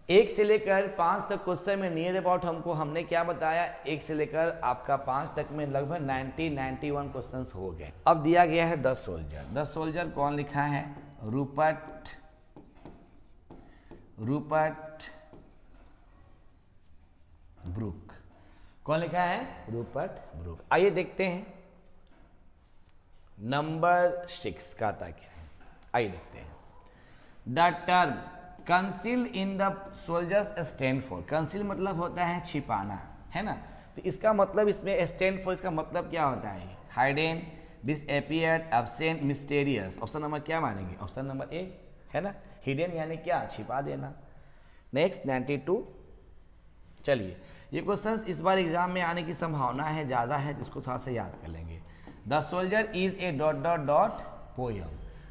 Speaker 1: 1 से लेकर 5 तक क्वेश्चन में नियर अबाउट हमने क्या बताया? 1 से लेकर आपका 5 तक में लगभग 91 क्वेश्चंस हो गए। अब दिया गया है 10 सोल्जर। 10 सोल्जर कौन लिखा है? Rupert Brooke. कौन लिखा है? Rupert Brooke. आइए देखते हैं नंबर 6 का आता क्या है। आइए देखते हैं। The term conceal in the soldiers stand for. Conceal मतलब होता है छिपाना, है ना। तो इसका मतलब इसमें स्टैंड फॉर, इसका मतलब क्या होता है? Hidden, disappeared, absent, mysterious. Option number क्या मानेंगे? ऑप्शन नंबर ए, है ना। हिडन यानी क्या? छिपा देना। नेक्स्ट 92 चलिए ये क्वेश्चंस इस बार एग्जाम में आने की संभावना है, ज़्यादा है, इसको थोड़ा सा याद कर लेंगे। The soldier is a dot dot dot poem.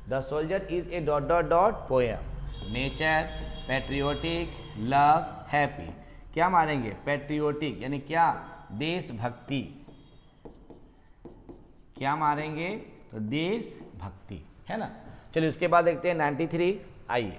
Speaker 1: The soldier is a dot dot dot poem. Nature, patriotic, love, happy. क्या मारेंगे? पैट्रियोटिक यानी क्या? देशभक्ति। क्या मारेंगे? तो देशभक्ति, है ना। चलिए उसके बाद देखते हैं 93। आइए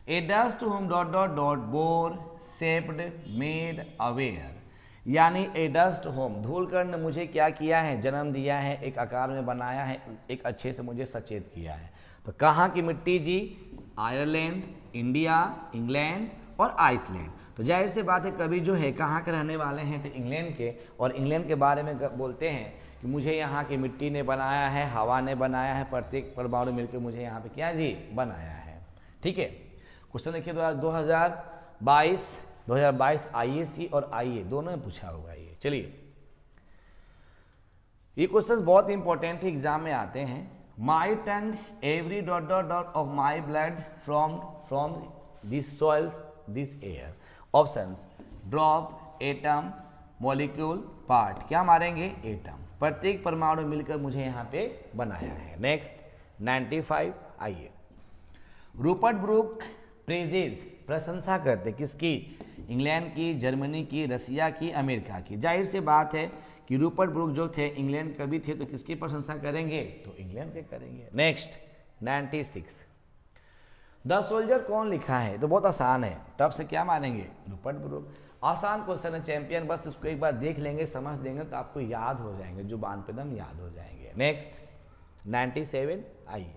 Speaker 1: a dust to whom dot dot dot bore shaped made aware. यानी ए डस्ट होम, धूलकण ने मुझे क्या किया है? जन्म दिया है, एक आकार में बनाया है, एक अच्छे से मुझे सचेत किया है। तो कहाँ की मिट्टी जी? आयरलैंड, इंडिया, इंग्लैंड और आइसलैंड। तो जाहिर सी बात है कवि जो है कहाँ के रहने वाले हैं? तो इंग्लैंड के। और इंग्लैंड के बारे में बोलते हैं कि मुझे यहाँ की मिट्टी ने बनाया है, हवा ने बनाया है, प्रत्येक परमाणु मिलकर मुझे यहाँ पे क्या जी? बनाया है। ठीक है। क्वेश्चन देखिए 2022 आईएसी और आईए दोनों में पूछा होगा ये। चलिए ये क्वेश्चन बहुत इंपॉर्टेंट है, एग्जाम में आते हैं। My tongue every dot dot dot of my blood from this soil's this air. Options drop, atom, molecule, part. क्या मारेंगे? एटम। प्रत्येक परमाणु मिलकर मुझे यहाँ पे बनाया है। नेक्स्ट 95 आइए। रूपर्ट ब्रूक प्रेजेज, प्रशंसा करते किसकी? इंग्लैंड की, जर्मनी की, रसिया की, अमेरिका की। जाहिर सी बात है कि रूपर्ट ब्रूक जो थे इंग्लैंड कवि थे, तो किसकी प्रशंसा करेंगे? तो इंग्लैंड के करेंगे। नेक्स्ट 96 द सोल्जर कौन लिखा है, तो बहुत आसान है, टफ से क्या मानेंगे, रूपर्ट ब्रूक। आसान क्वेश्चन है चैंपियन, बस इसको एक बार देख लेंगे, समझ देंगे तो आपको याद हो जाएंगे, जुबान पे दम याद हो जाएंगे। नेक्स्ट 97, आइए।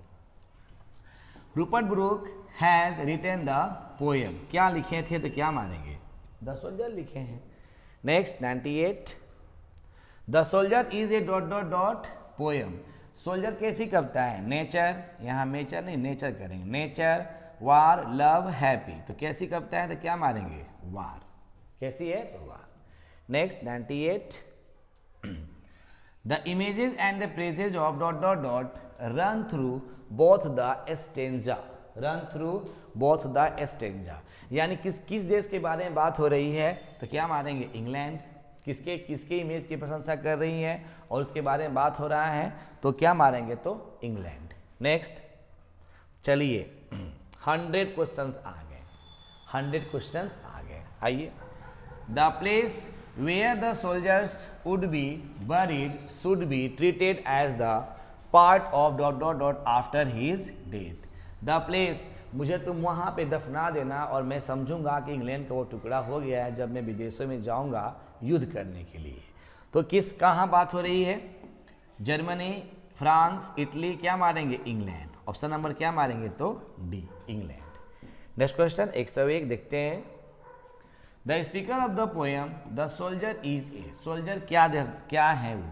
Speaker 1: Rupert Brooke has written the poem, क्या लिखे थे, तो क्या मानेंगे, द सोल्जर लिखे हैं। Next 98, the soldier is a dot dot dot poem, soldier कैसी कविता है, नेचर, यहाँ नेचर नहीं नेचर करेंगे, नेचर वार लव हैप्पी, तो कैसी कविता है, तो क्या मारेंगे, वार, कैसी है, तो war. Next 98, the images and the phrases of dot dot dot run through both the stanza, run through both the stanza, यानी किस देश के बारे में बात हो रही है, तो क्या मारेंगे, इंग्लैंड, किसके इमेज की प्रशंसा कर रही है और उसके बारे में बात हो रहा है, तो क्या मारेंगे, तो इंग्लैंड। नेक्स्ट चलिए 100 क्वेश्चंस आ गए, 100 क्वेश्चंस आ गए, आइए। The place where the soldiers would be buried should be treated as the part of dot dot dot after his death, the place, मुझे तुम वहाँ पे दफना देना और मैं समझूंगा कि इंग्लैंड का वो टुकड़ा हो गया है जब मैं विदेशों में जाऊंगा युद्ध करने के लिए। तो कहाँ बात हो रही है, जर्मनी, फ्रांस, इटली, क्या मारेंगे, इंग्लैंड, ऑप्शन नंबर क्या मारेंगे, तो डी, इंग्लैंड। नेक्स्ट क्वेश्चन 101 देखते हैं। The speaker of the poem the soldier is a, soldier क्या है वो,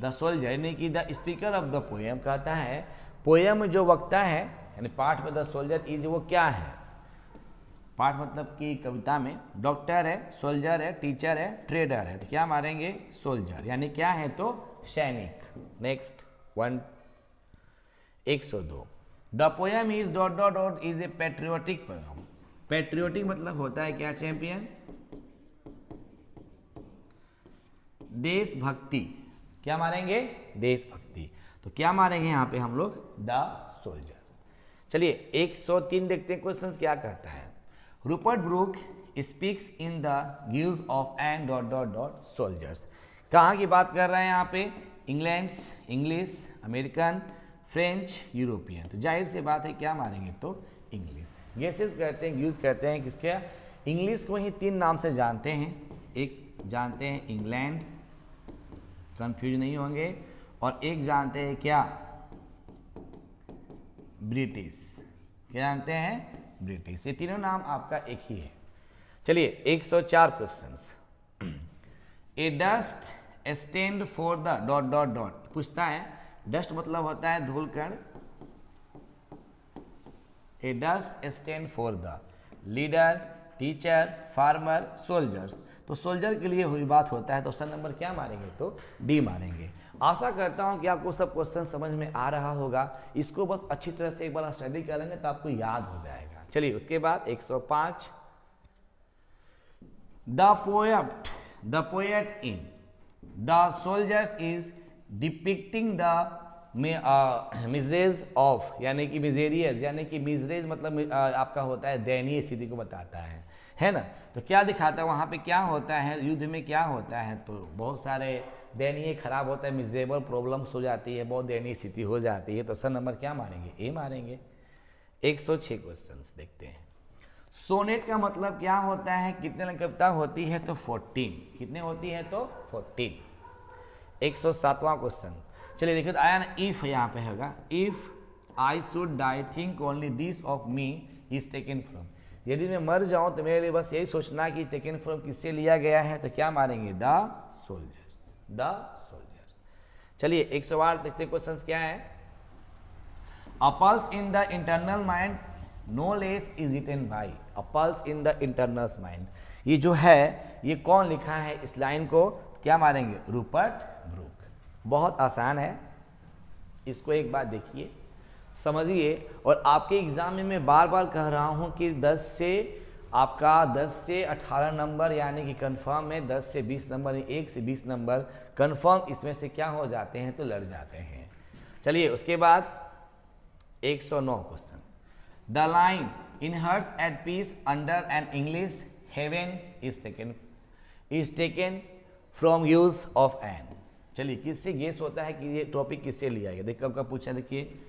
Speaker 1: द सोल्जर यानी कि the speaker of the poem कहता है, पोएम जो वक्ता है यानी पाठ में द सोल्जर इज वो क्या है, पाठ मतलब कि कविता में डॉक्टर है, सोल्जर है, टीचर है, ट्रेडर है, तो क्या मारेंगे, सोल्जर, यानी क्या है, तो सैनिक। Next 102, the poem is dot dot dot is a patriotic poem, patriotic मतलब होता है क्या चैंपियन, देशभक्ति, क्या मारेंगे, देशभक्ति, तो क्या मारेंगे यहाँ पे हम लोग, द सोल्जर। चलिए 103 देखते हैं क्वेश्चंस क्या कहता है। Rupert Brooke speaks in the views of and dot dot dot soldiers, कहाँ की बात कर रहे हैं यहाँ पे, England, English, American, French, European, तो जाहिर सी बात है क्या मारेंगे, तो इंग्लिश। गेसेस करते हैं, यूज करते हैं किसके, इंग्लिश को ही 3 नाम से जानते हैं, एक जानते हैं इंग्लैंड, कंफ्यूज नहीं होंगे, और एक जानते हैं क्या, ब्रिटिश, क्या जानते हैं, ब्रिटिश, ये तीनों नाम आपका एक ही है। चलिए 104 questions. A dust stand for the dot dot dot, पूछता है, डस्ट मतलब होता है धूलकण, a dust stand for the leader, teacher, farmer, soldiers, तो सोल्जर के लिए हुई बात होता है, तो ऑप्शन नंबर क्या मारेंगे, तो डी मारेंगे। आशा करता हूं कि आपको सब क्वेश्चन समझ में आ रहा होगा, इसको बस अच्छी तरह से एक बार स्टडी करेंगे तो आपको याद हो जाएगा। चलिए उसके बाद 105, the poet in the soldiers is depicting the miseries of, यानी कि मिजेरियस, यानी कि मिजरेज मतलब आपका होता है दयनीय स्थिति को बताता है ना, तो क्या दिखाता है वहाँ पे, क्या होता है युद्ध में, क्या होता है, तो बहुत सारे दयनीय खराब होता है, मिजरेबल प्रॉब्लम्स हो जाती है, बहुत दयनीय स्थिति हो जाती है, तो ऑप्शन नंबर क्या मारेंगे, ए मारेंगे। 106 क्वेश्चंस देखते हैं। सोनेट का मतलब क्या होता है, कितने कविता होती है, तो 14, कितने होती है, तो 14। 107वां क्वेश्चन, चलिए देखिए, तो आया ना, इफ यहाँ पे होगा, if I should die think only this of me is taken from, यदि मैं मर जाऊं तो मेरे लिए बस यही सोचना कि टेकन फ्रॉम किससे लिया गया है, तो क्या मारेंगे, द सोल्जर्स, द सोल्जर्स। चलिए 108 देखते क्वेश्चंस क्या है। A pulse in the internal mind no less is written by, a pulse in the internal mind, ये जो है ये कौन लिखा है, इस लाइन को क्या मारेंगे, रूपर्ट ब्रूक। बहुत आसान है, इसको एक बार देखिए, समझिए, और आपके एग्जाम में मैं बार बार कह रहा हूं कि 10 से 18 नंबर यानी कि कंफर्म है, 10 से 20 नंबर, 1 से 20 नंबर कंफर्म इसमें से क्या हो जाते हैं, तो लड़ जाते हैं। चलिए उसके बाद 109 question, the line in hearts at peace under an English heavens is taken from use of an, चलिए किससे गेस होता है कि ये टॉपिक किससे लिया गया, देखिए आपका पूछा, देखिए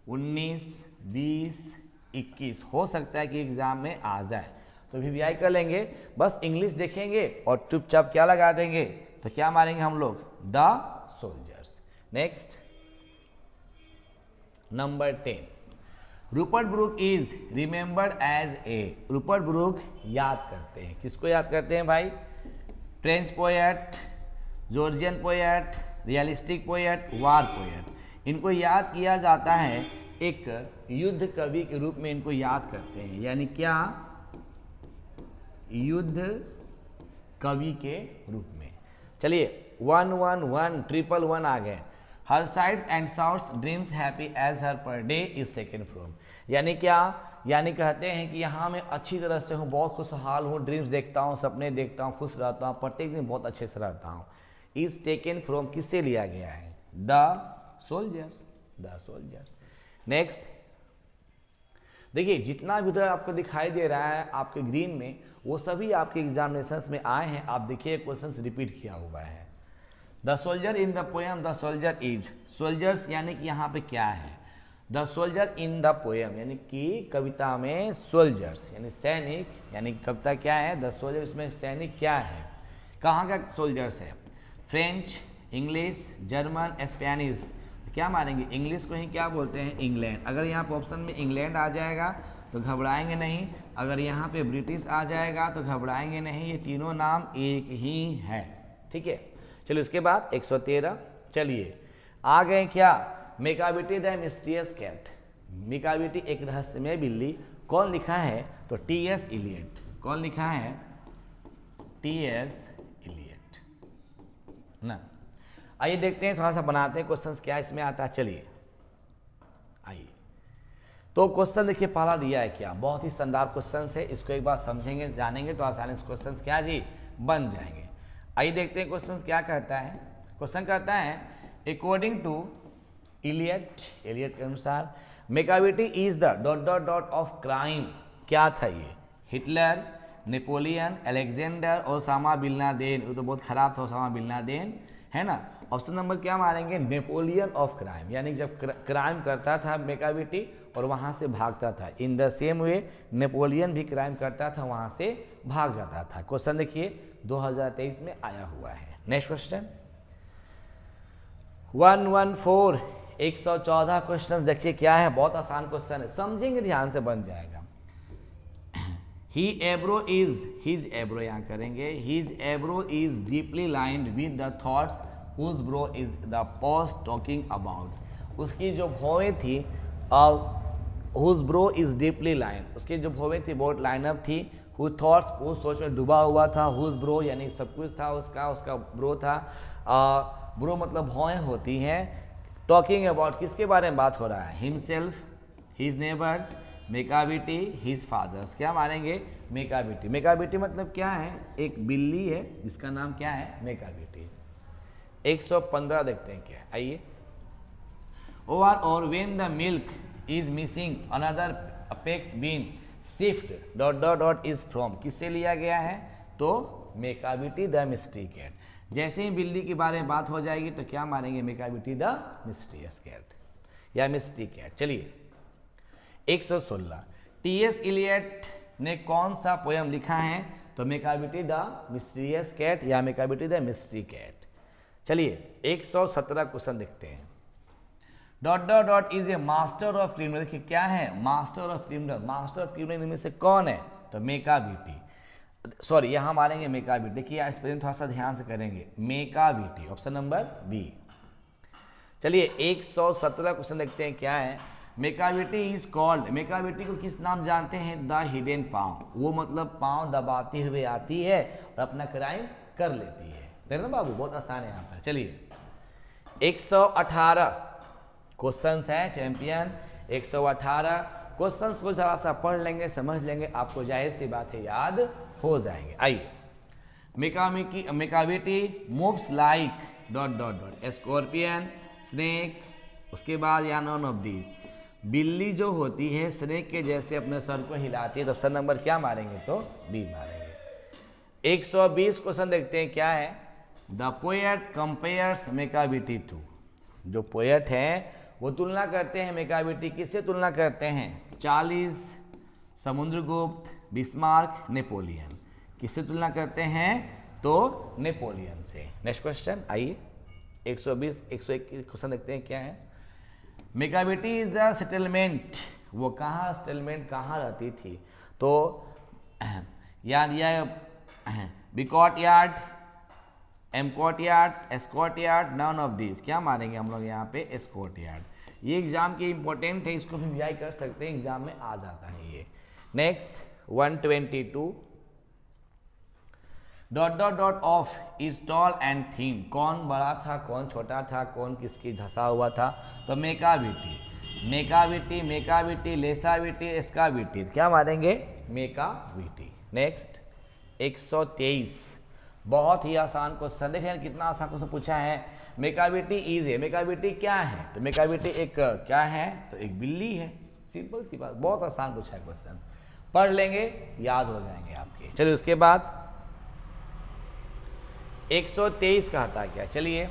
Speaker 1: 19, 20, 21 हो सकता है कि एग्जाम में आ जाए, तो वीवीआई कर लेंगे, बस इंग्लिश देखेंगे और चुपचाप क्या लगा देंगे, तो क्या मारेंगे हम लोग, the soldiers. Next number 10, Rupert Brooke is remembered as a, Rupert Brooke याद करते हैं, किसको याद करते हैं भाई, trench poet, Georgian poet, realistic poet, war poet, इनको याद किया जाता है एक युद्ध कवि के रूप में, इनको याद करते हैं, यानी क्या, युद्ध कवि के रूप में। चलिए 111 111 आ गए, her sides and shouts dreams happy as her पर डे इज टेकन फ्रॉम, यानी क्या, यानी कहते हैं कि यहाँ मैं अच्छी तरह से हूँ, बहुत खुशहाल हूँ, ड्रीम्स देखता हूँ, सपने देखता हूँ, खुश रहता हूँ, प्रत्येक दिन बहुत अच्छे से रहता हूँ। इज टेकन फ्रॉम किससे लिया गया है, the soldiers, the soldiers. Next देखिए, जितना भी उधर आपको दिखाई दे रहा है आपके ग्रीन में, वो सभी आपके एग्जामिनेशंस में आए हैं। आप देखिए क्वेश्चंस रिपीट किया हुआ है। The soldier in the poem the soldier is, soldiers यानी कि यहाँ पे क्या है, the soldier in the poem यानी कि कविता में सोल्जर्स यानी सैनिक, यानी कविता क्या है, द सोल्जर, इसमें सैनिक क्या है, कहाँ का सोल्जर्स है, फ्रेंच, इंग्लिश, जर्मन, स्पेनिश, क्या मारेंगे, इंग्लिश को ही क्या बोलते हैं, इंग्लैंड। अगर यहाँ पे ऑप्शन में इंग्लैंड आ जाएगा तो घबराएंगे नहीं, अगर यहाँ पे ब्रिटिश आ जाएगा तो घबराएंगे नहीं, ये तीनों नाम एक ही है, ठीक है। चलिए उसके बाद 113, चलिए आ गए क्या, मेकाबिटी द मिस्टीरियस कैट, मेकाबिटी एक रहस्यमय बिल्ली, कौन लिखा है, तो टी.एस. इलियट, कौन लिखा है, टी.एस. इलियट ना। आइए देखते हैं, थोड़ा सा बनाते हैं क्वेश्चंस, क्या इसमें आता है, चलिए आइए। तो क्वेश्चन देखिए पहला दिया है क्या, बहुत ही शानदार क्वेश्चन है, इसको एक बार समझेंगे जानेंगे तो आसानी से क्वेश्चंस क्या जी बन जाएंगे। आइए देखते हैं क्वेश्चंस क्या कहता है। क्वेश्चन कहता है अकॉर्डिंग टू इलियट, इलियट के अनुसार Macavity is the dot dot dot of crime, क्या था ये, Hitler, Napoleon, Alexander, Osama bin Laden, वो तो बहुत खराब था ओसामा बिन लादेन, है ना। ऑप्शन नंबर क्या मारेंगे, नेपोलियन ऑफ क्राइम, यानी जब क्राइम करता था मेकाबिटी और वहाँ से भागता था, in the same way Napoleon भी क्राइम करता था, वहाँ से भाग जाता था। क्वेश्चन देखिए 2023 में आया हुआ है। नेक्स्ट क्वेश्चन 114, 114 क्वेश्चन देखिए क्या है, बहुत आसान क्वेश्चन है, समझेंगे ध्यान से बन जाएगा। ही एब्रो इज, हिज एब्रो यहाँ करेंगे, his eyebrow is deeply lined with the thoughts whose brow is the post talking about, उसकी जो भौवें थी, whose brow is deeply lined, उसकी जो भौवें थी बहुत लाइनअप थी, हु थॉट्स वो सोच में डूबा हुआ था, हुज ब्रो यानी सब कुछ था उसका, उसका ब्रो था, ब्रो मतलब भौएं होती हैं, टॉकिंग अबाउट किसके बारे में बात हो रहा है, himself, his neighbours, Macavity, his fathers, क्या मारेंगे, मेकाबिटी। मेकाबिटी मतलब क्या है, एक बिल्ली है जिसका नाम क्या है, मेकाबिटी। 115 देखते हैं क्या, आइए। ओवर और when the milk is missing another apex been shift dot dot dot is from, किससे लिया गया है, तो मेकाबिटी द मिस्ट्री कैट। जैसे ही बिल्ली के बारे में बात हो जाएगी तो क्या मारेंगे, मेकाबिटी द मिस्टीरियस कैट या मिस्ट्री कैट। चलिए 116, टी.एस. इलियट ने कौन सा पोयम लिखा है, तो मेकाबिटी द मिस्टीरियस कैट या मेकाबिटी द मिस्ट्री कैट। चलिए 117 क्वेश्चन देखते हैं। Dot dot dot is a master of criminal, देखिए क्या है, master of criminal, master of criminal में से कौन है, तो मेकाबिटी, सॉरी यहाँ मारेंगे मेकाबिटी। देखिए इस पर थोड़ा सा ध्यान से करेंगे, मेकाबिटी, ऑप्शन नंबर बी। चलिए 117 क्वेश्चन देखते हैं क्या है। मेकाबिटी इज कॉल्ड, मेकाबिटी को किस नाम जानते हैं, द हिडन पाँव, वो मतलब पाँव दबाते हुए आती है और अपना क्राइम कर लेती है। देख ना बाबू, बहुत आसान है यहाँ पर। चलिए 118 क्वेश्चंस हैं चैंपियन, 118 क्वेश्चंस को जरा सा पढ़ लेंगे, समझ लेंगे, आपको जाहिर सी बात है याद हो जाएंगे। आइए, Macavity moves like dot dot dot scorpion, snake, उसके बाद या नॉन ऑफ दीज, बिल्ली जो होती है स्नेक के जैसे अपने सर को हिलाती है, तो ऑप्शन नंबर क्या मारेंगे, तो बी मारेंगे। 120 क्वेश्चन देखते हैं क्या है। द पोएट कंपेयर्स मेकाबिटी टू, जो पोएट है वो तुलना करते हैं मेकाविटी, किससे तुलना करते हैं? Charles, Samudragupta, Bismarck, Napoleon. किससे तुलना करते हैं? तो नेपोलियन से। नेक्स्ट क्वेश्चन आइए, 120 121 क्वेश्चन देखते हैं क्या है। मेकाविटी इज द सेटलमेंट, वो कहाँ सेटलमेंट कहाँ रहती थी? तो याद दिया Bicot yard, Emcot yard, Escot yard, none of this. क्या मारेंगे हम लोग यहाँ पे? Escot yard. ये एग्जाम के इंपॉर्टेंट है, इसको भी वीआई कर सकते हैं, एग्जाम में आ जाता है ये। Next 122 dot dot dot of is tall and thin. कौन बड़ा था, कौन छोटा था, कौन किसकी धंसा हुआ था? तो मेकाविटी, मेकाविटी, मेकाविटी, लेसाविटी, एस्काविटी। क्या मारेंगे? मेकाविटी। नेक्स्ट 123, बहुत ही आसान क्वेश्चन। देखिए कितना आसान क्वेश्चन पूछा है। मेकाविटी इज है, मेकाविटी क्या है? तो मेकाविटी एक क्या है? तो एक बिल्ली है। सिंपल सी बात, बहुत आसान पूछा है क्वेश्चन, पढ़ लेंगे याद हो जाएंगे आपके। चलिए उसके बाद 123 कहता है क्या? चलिए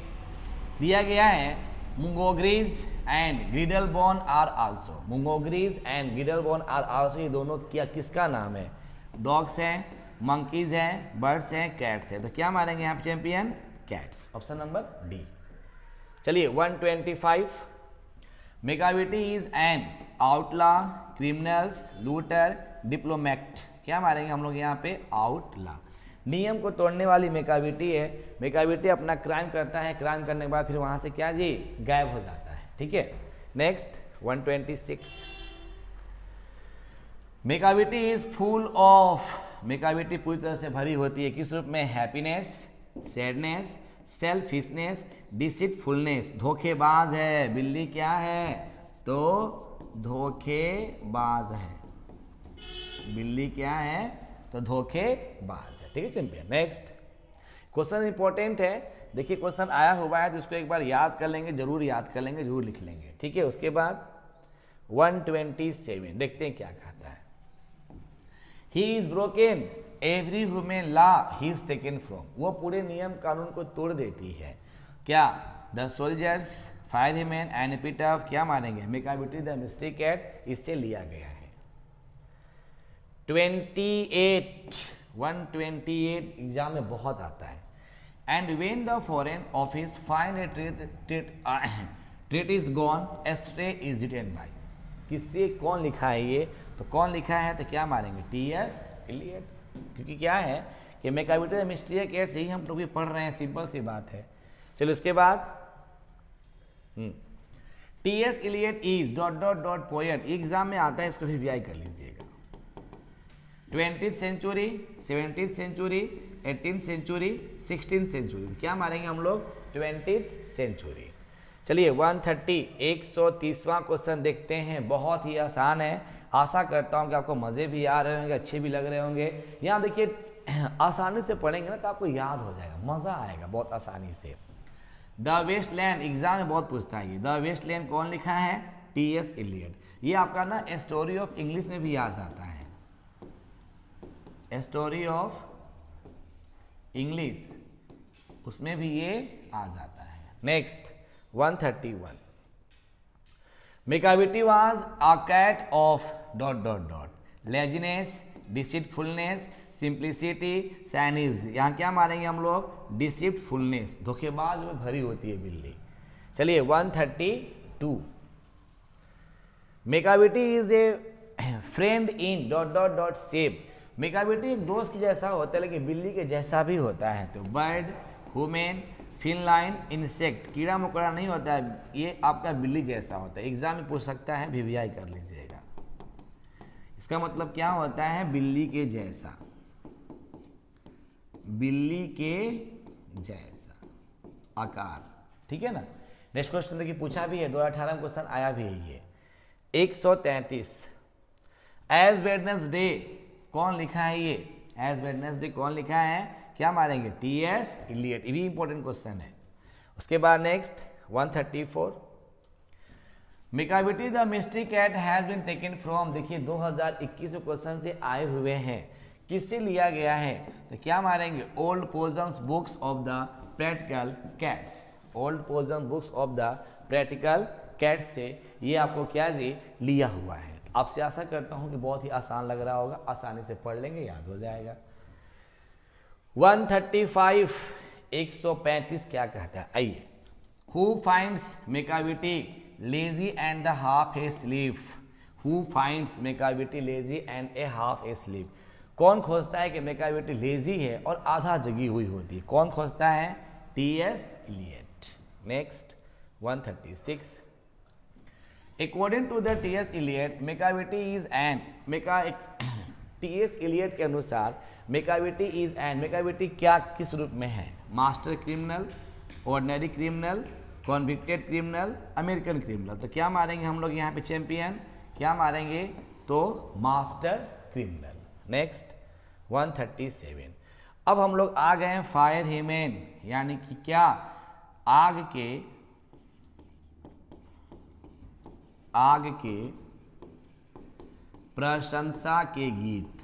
Speaker 1: दिया गया है Mungojerrie and Griddlebone are also. Mungojerrie and Griddlebone are also, ये दोनों क्या किसका नाम है? डॉग्स हैं, मंकीज हैं, बर्ड्स हैं, कैट्स हैं। तो क्या मारेंगे यहाँ पे champion? Cats. Option number D. चलिए 125 Macavity is an outlaw, criminals, looter, diplomat. क्या मारेंगे हम लोग यहाँ पे? आउटला। नियम को तोड़ने वाली मेकाविटी है। मेकाविटी अपना क्राइम करता है, क्राइम करने के बाद फिर वहां से क्या जी? गायब हो जाता है। ठीक है। Next 126 Macavity is full of, Macavity पूरी तरह से भरी होती है किस रूप में? Happiness, sadness, selfishness, deceitfulness. धोखेबाज है बिल्ली, क्या है? तो धोखेबाज है बिल्ली, क्या है? तो धोखेबाज है। ठीक है चैंपियन। नेक्स्ट क्वेश्चन इंपॉर्टेंट है, देखिए क्वेश्चन आया हुआ है तो इसको एक बार याद कर लेंगे, जरूर याद कर लेंगे, जरूर लिख लेंगे। ठीक है। उसके बाद 127 देखते हैं क्या कहता है। He is broken every human law he is taken from. वो पूरे नियम कानून को तोड़ देती है। क्या? The soldiers, fireman and epitaph. क्या मानेंगे? मेकाविटी द मिस्ट्री कैट, इससे लिया गया है। 128 एग्जाम में बहुत आता है। And when the foreign office find A trait is gone ashtray is written by. किससे कौन लिखा है ये? तो कौन लिखा है? तो क्या मारेंगे? टी.एस. इलियट। क्योंकि क्या है कि मेकाविटी द मिस्ट्री कैट यही हम लोग भी पढ़ रहे हैं, सिंपल सी बात है। चलो उसके बाद T S. Eliot is dot dot dot poet. Exam में आता है, इसको भी वीआई कर लीजिएगा। 20th century, 17th century, 18th century, 16th century. क्या मारेंगे हम लोग? 20th century. चलिए 130 130वां क्वेश्चन देखते हैं। बहुत ही आसान है, आशा करता हूं कि आपको मजे भी आ रहे होंगे, अच्छे भी लग रहे होंगे। यहाँ देखिए आसानी से पढ़ेंगे ना तो आपको याद हो जाएगा, मजा आएगा बहुत आसानी से। द वेस्टलैंड एग्जाम में बहुत पूछता है ये। द वेस्टलैंड कौन लिखा है? टी.एस. इलियट। ये आपका ना स्टोरी ऑफ इंग्लिश में भी आ जाता है, स्टोरी ऑफ इंग्लिश, उसमें भी ये आ जाता है। Next 131 Macavity was a cat of dot dot dot laziness, deceitfulness, simplicity, सैनिज। यहाँ क्या मारेंगे हम लोग? डिसीटफुलनेस, धोखेबाज में भरी होती है बिल्ली। चलिए 132 Macavity is a friend in dot dot dot shape. Macavity एक दोस्त जैसा होता है लेकिन बिल्ली के जैसा भी होता है। तो बर्ड, ह्यूमन, फिनलाइन, इंसेक्ट, कीड़ा मकोड़ा नहीं होता है, ये आपका बिल्ली जैसा होता है। एग्जाम में पूछ सकता है, वीवीआई कर लीजिएगा। इसका मतलब क्या होता है? बिल्ली के जैसा, बिल्ली के जैसा आकार। ठीक है ना। नेक्स्ट क्वेश्चन देखिए पूछा भी है, 2018 में क्वेश्चन आया भी है ये। 133 एज वेडनेसडे कौन लिखा है ये? एज वेडनेसडे कौन लिखा है? क्या मारेंगे? टी.एस. इलियट। ये भी इंपॉर्टेंट क्वेश्चन है। उसके बाद next 134 Macavity the mystery cat has been taken from. देखिए 2021 क्वेश्चन से आए हुए हैं, किससे लिया गया है? तो क्या मारेंगे? Old possums books of the practical cats. Old possum books of the practical cat से ये आपको क्या जी लिया हुआ है। आपसे आशा करता हूँ कि बहुत ही आसान लग रहा होगा, आसानी से पढ़ लेंगे, याद हो जाएगा। 135 135 क्या कहता है, आइए। Who finds Macavity lazy and the half asleep? Who finds Macavity lazy and a half asleep? कौन खोजता है कि मैकाविटी लेजी है और आधा जगी हुई होती है? कौन खोजता है? T S. Eliot. Next 136 according to the T S. Eliot Macavity is an T S. Eliot के अनुसार मैकाविटी इज एन, मैकाविटी क्या किस रूप में है? Master criminal, ordinary criminal, convicted criminal, American criminal. तो क्या मारेंगे हम लोग यहाँ पे चैंपियन, क्या मारेंगे? तो मास्टर क्रिमिनल। नेक्स्ट 137 अब हम लोग आ गए हैं फायर ह्यूमन, यानी कि क्या? आग के प्रशंसा के गीत,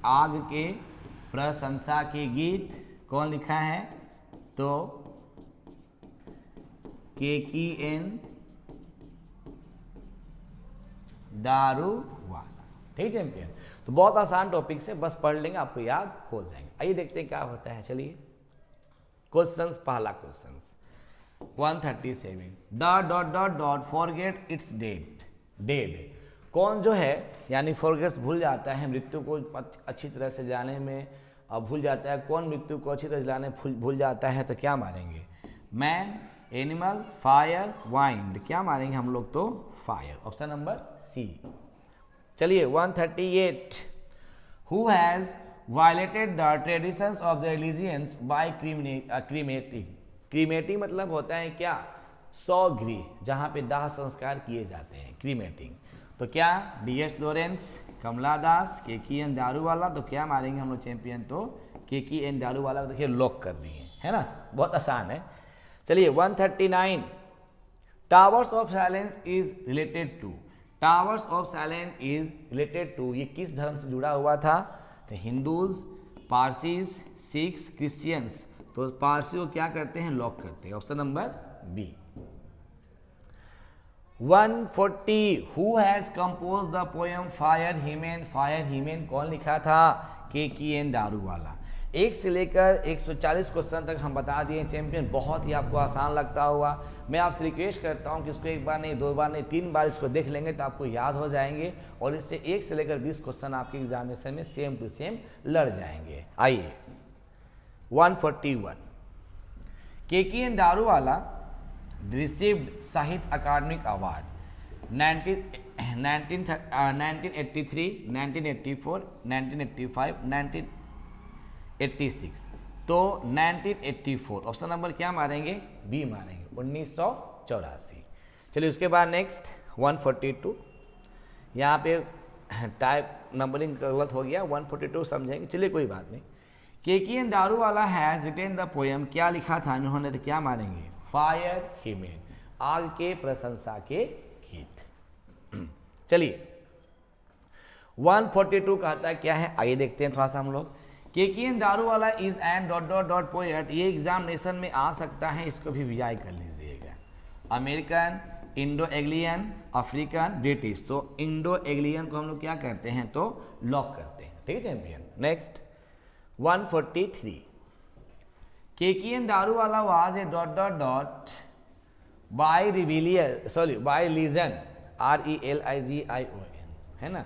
Speaker 1: आग के प्रशंसा के गीत कौन लिखा है? तो के.की.एन. दारूवाला। ठीक चैंपियन, तो बहुत आसान टॉपिक से बस पढ़ लेंगे, आपको याद हो जाएंगे। आइए देखते हैं क्या होता है, चलिए क्वेश्चंस। पहला questions 137 the ... forget it's dead. कौन जो है यानी फॉरगेट्स भूल जाता है, मृत्यु को अच्छी तरह से जाने में भूल जाता है। कौन मृत्यु को अच्छी तरह से जाने भूल जाता है? तो क्या मारेंगे? Man, animal, fire, wind. क्या मारेंगे हम लोग? तो फायर, ऑप्शन नंबर सी। चलिए 138 who has violated the traditions of the religions by cremating मतलब होता है क्या? सौगृह, जहाँ पे दाह संस्कार किए जाते हैं, क्रीमेटिंग। तो क्या? डी.एच. लॉरेंस, कमला दास, के.की.एन. दारूवाला। तो क्या मारेंगे हम लोग चैंपियन? तो के.की.एन. दारूवाला। देखिए लॉक कर दिए, है ना, बहुत आसान है। चलिए 139 towers of silence is related to, towers of silence is related to, ये किस धर्म से जुड़ा हुआ था? तो हिंदूज, पारसीज, सिख्स, क्रिश्चियंस। तो पारसी को क्या करते हैं? लॉक करते हैं, option number B. 140 who has compose the poem fire human, fire human कौन लिखा था? के.की.एन. दारूवाला। 1 से लेकर 140 क्वेश्चन तक हम बता दिए चैंपियन, बहुत ही आपको आसान लगता हुआ। मैं आपसे रिक्वेस्ट करता हूं कि इसको एक बार नहीं, 2 बार नहीं, 3 बार इसको देख लेंगे तो आपको याद हो जाएंगे और इससे 1 से लेकर 20 क्वेश्चन आपके एग्जामिनेशन में सेम टू सेम लड़ जाएंगे। आइए 141 के.की.एन. दारूवाला रिसीव्ड साहित्य अकादमिक अवार्ड 1983, 1984, 1985, 1986। तो 1984 ऑप्शन नंबर क्या मारेंगे? बी मारेंगे, 1984। चलिए उसके बाद नेक्स्ट 142, यहाँ पे टाइप नंबरिंग गलत हो गया, 142 समझेंगे, चलिए कोई बात नहीं। Keki N. Daruwalla has written the poem, क्या लिखा था इन्होंने? तो क्या मारेंगे? फायर ह्यूमन, आग के प्रशंसा के गीत। चलिए 142 कहता है क्या है, आइए देखते हैं थोड़ा सा हम लोग। Keki N. Daruwalla is an ... poet, ये एग्जामिनेशन में आ सकता है, इसको भी वीआई कर लीजिएगा। American, Indo Anglian, African, British. तो इंडो एग्लियन को हम लोग क्या करते हैं? तो लॉक करते हैं। ठीक है champion. Next 143 Keki N. Daruwalla was a ... by religion, RELIGION, है ना।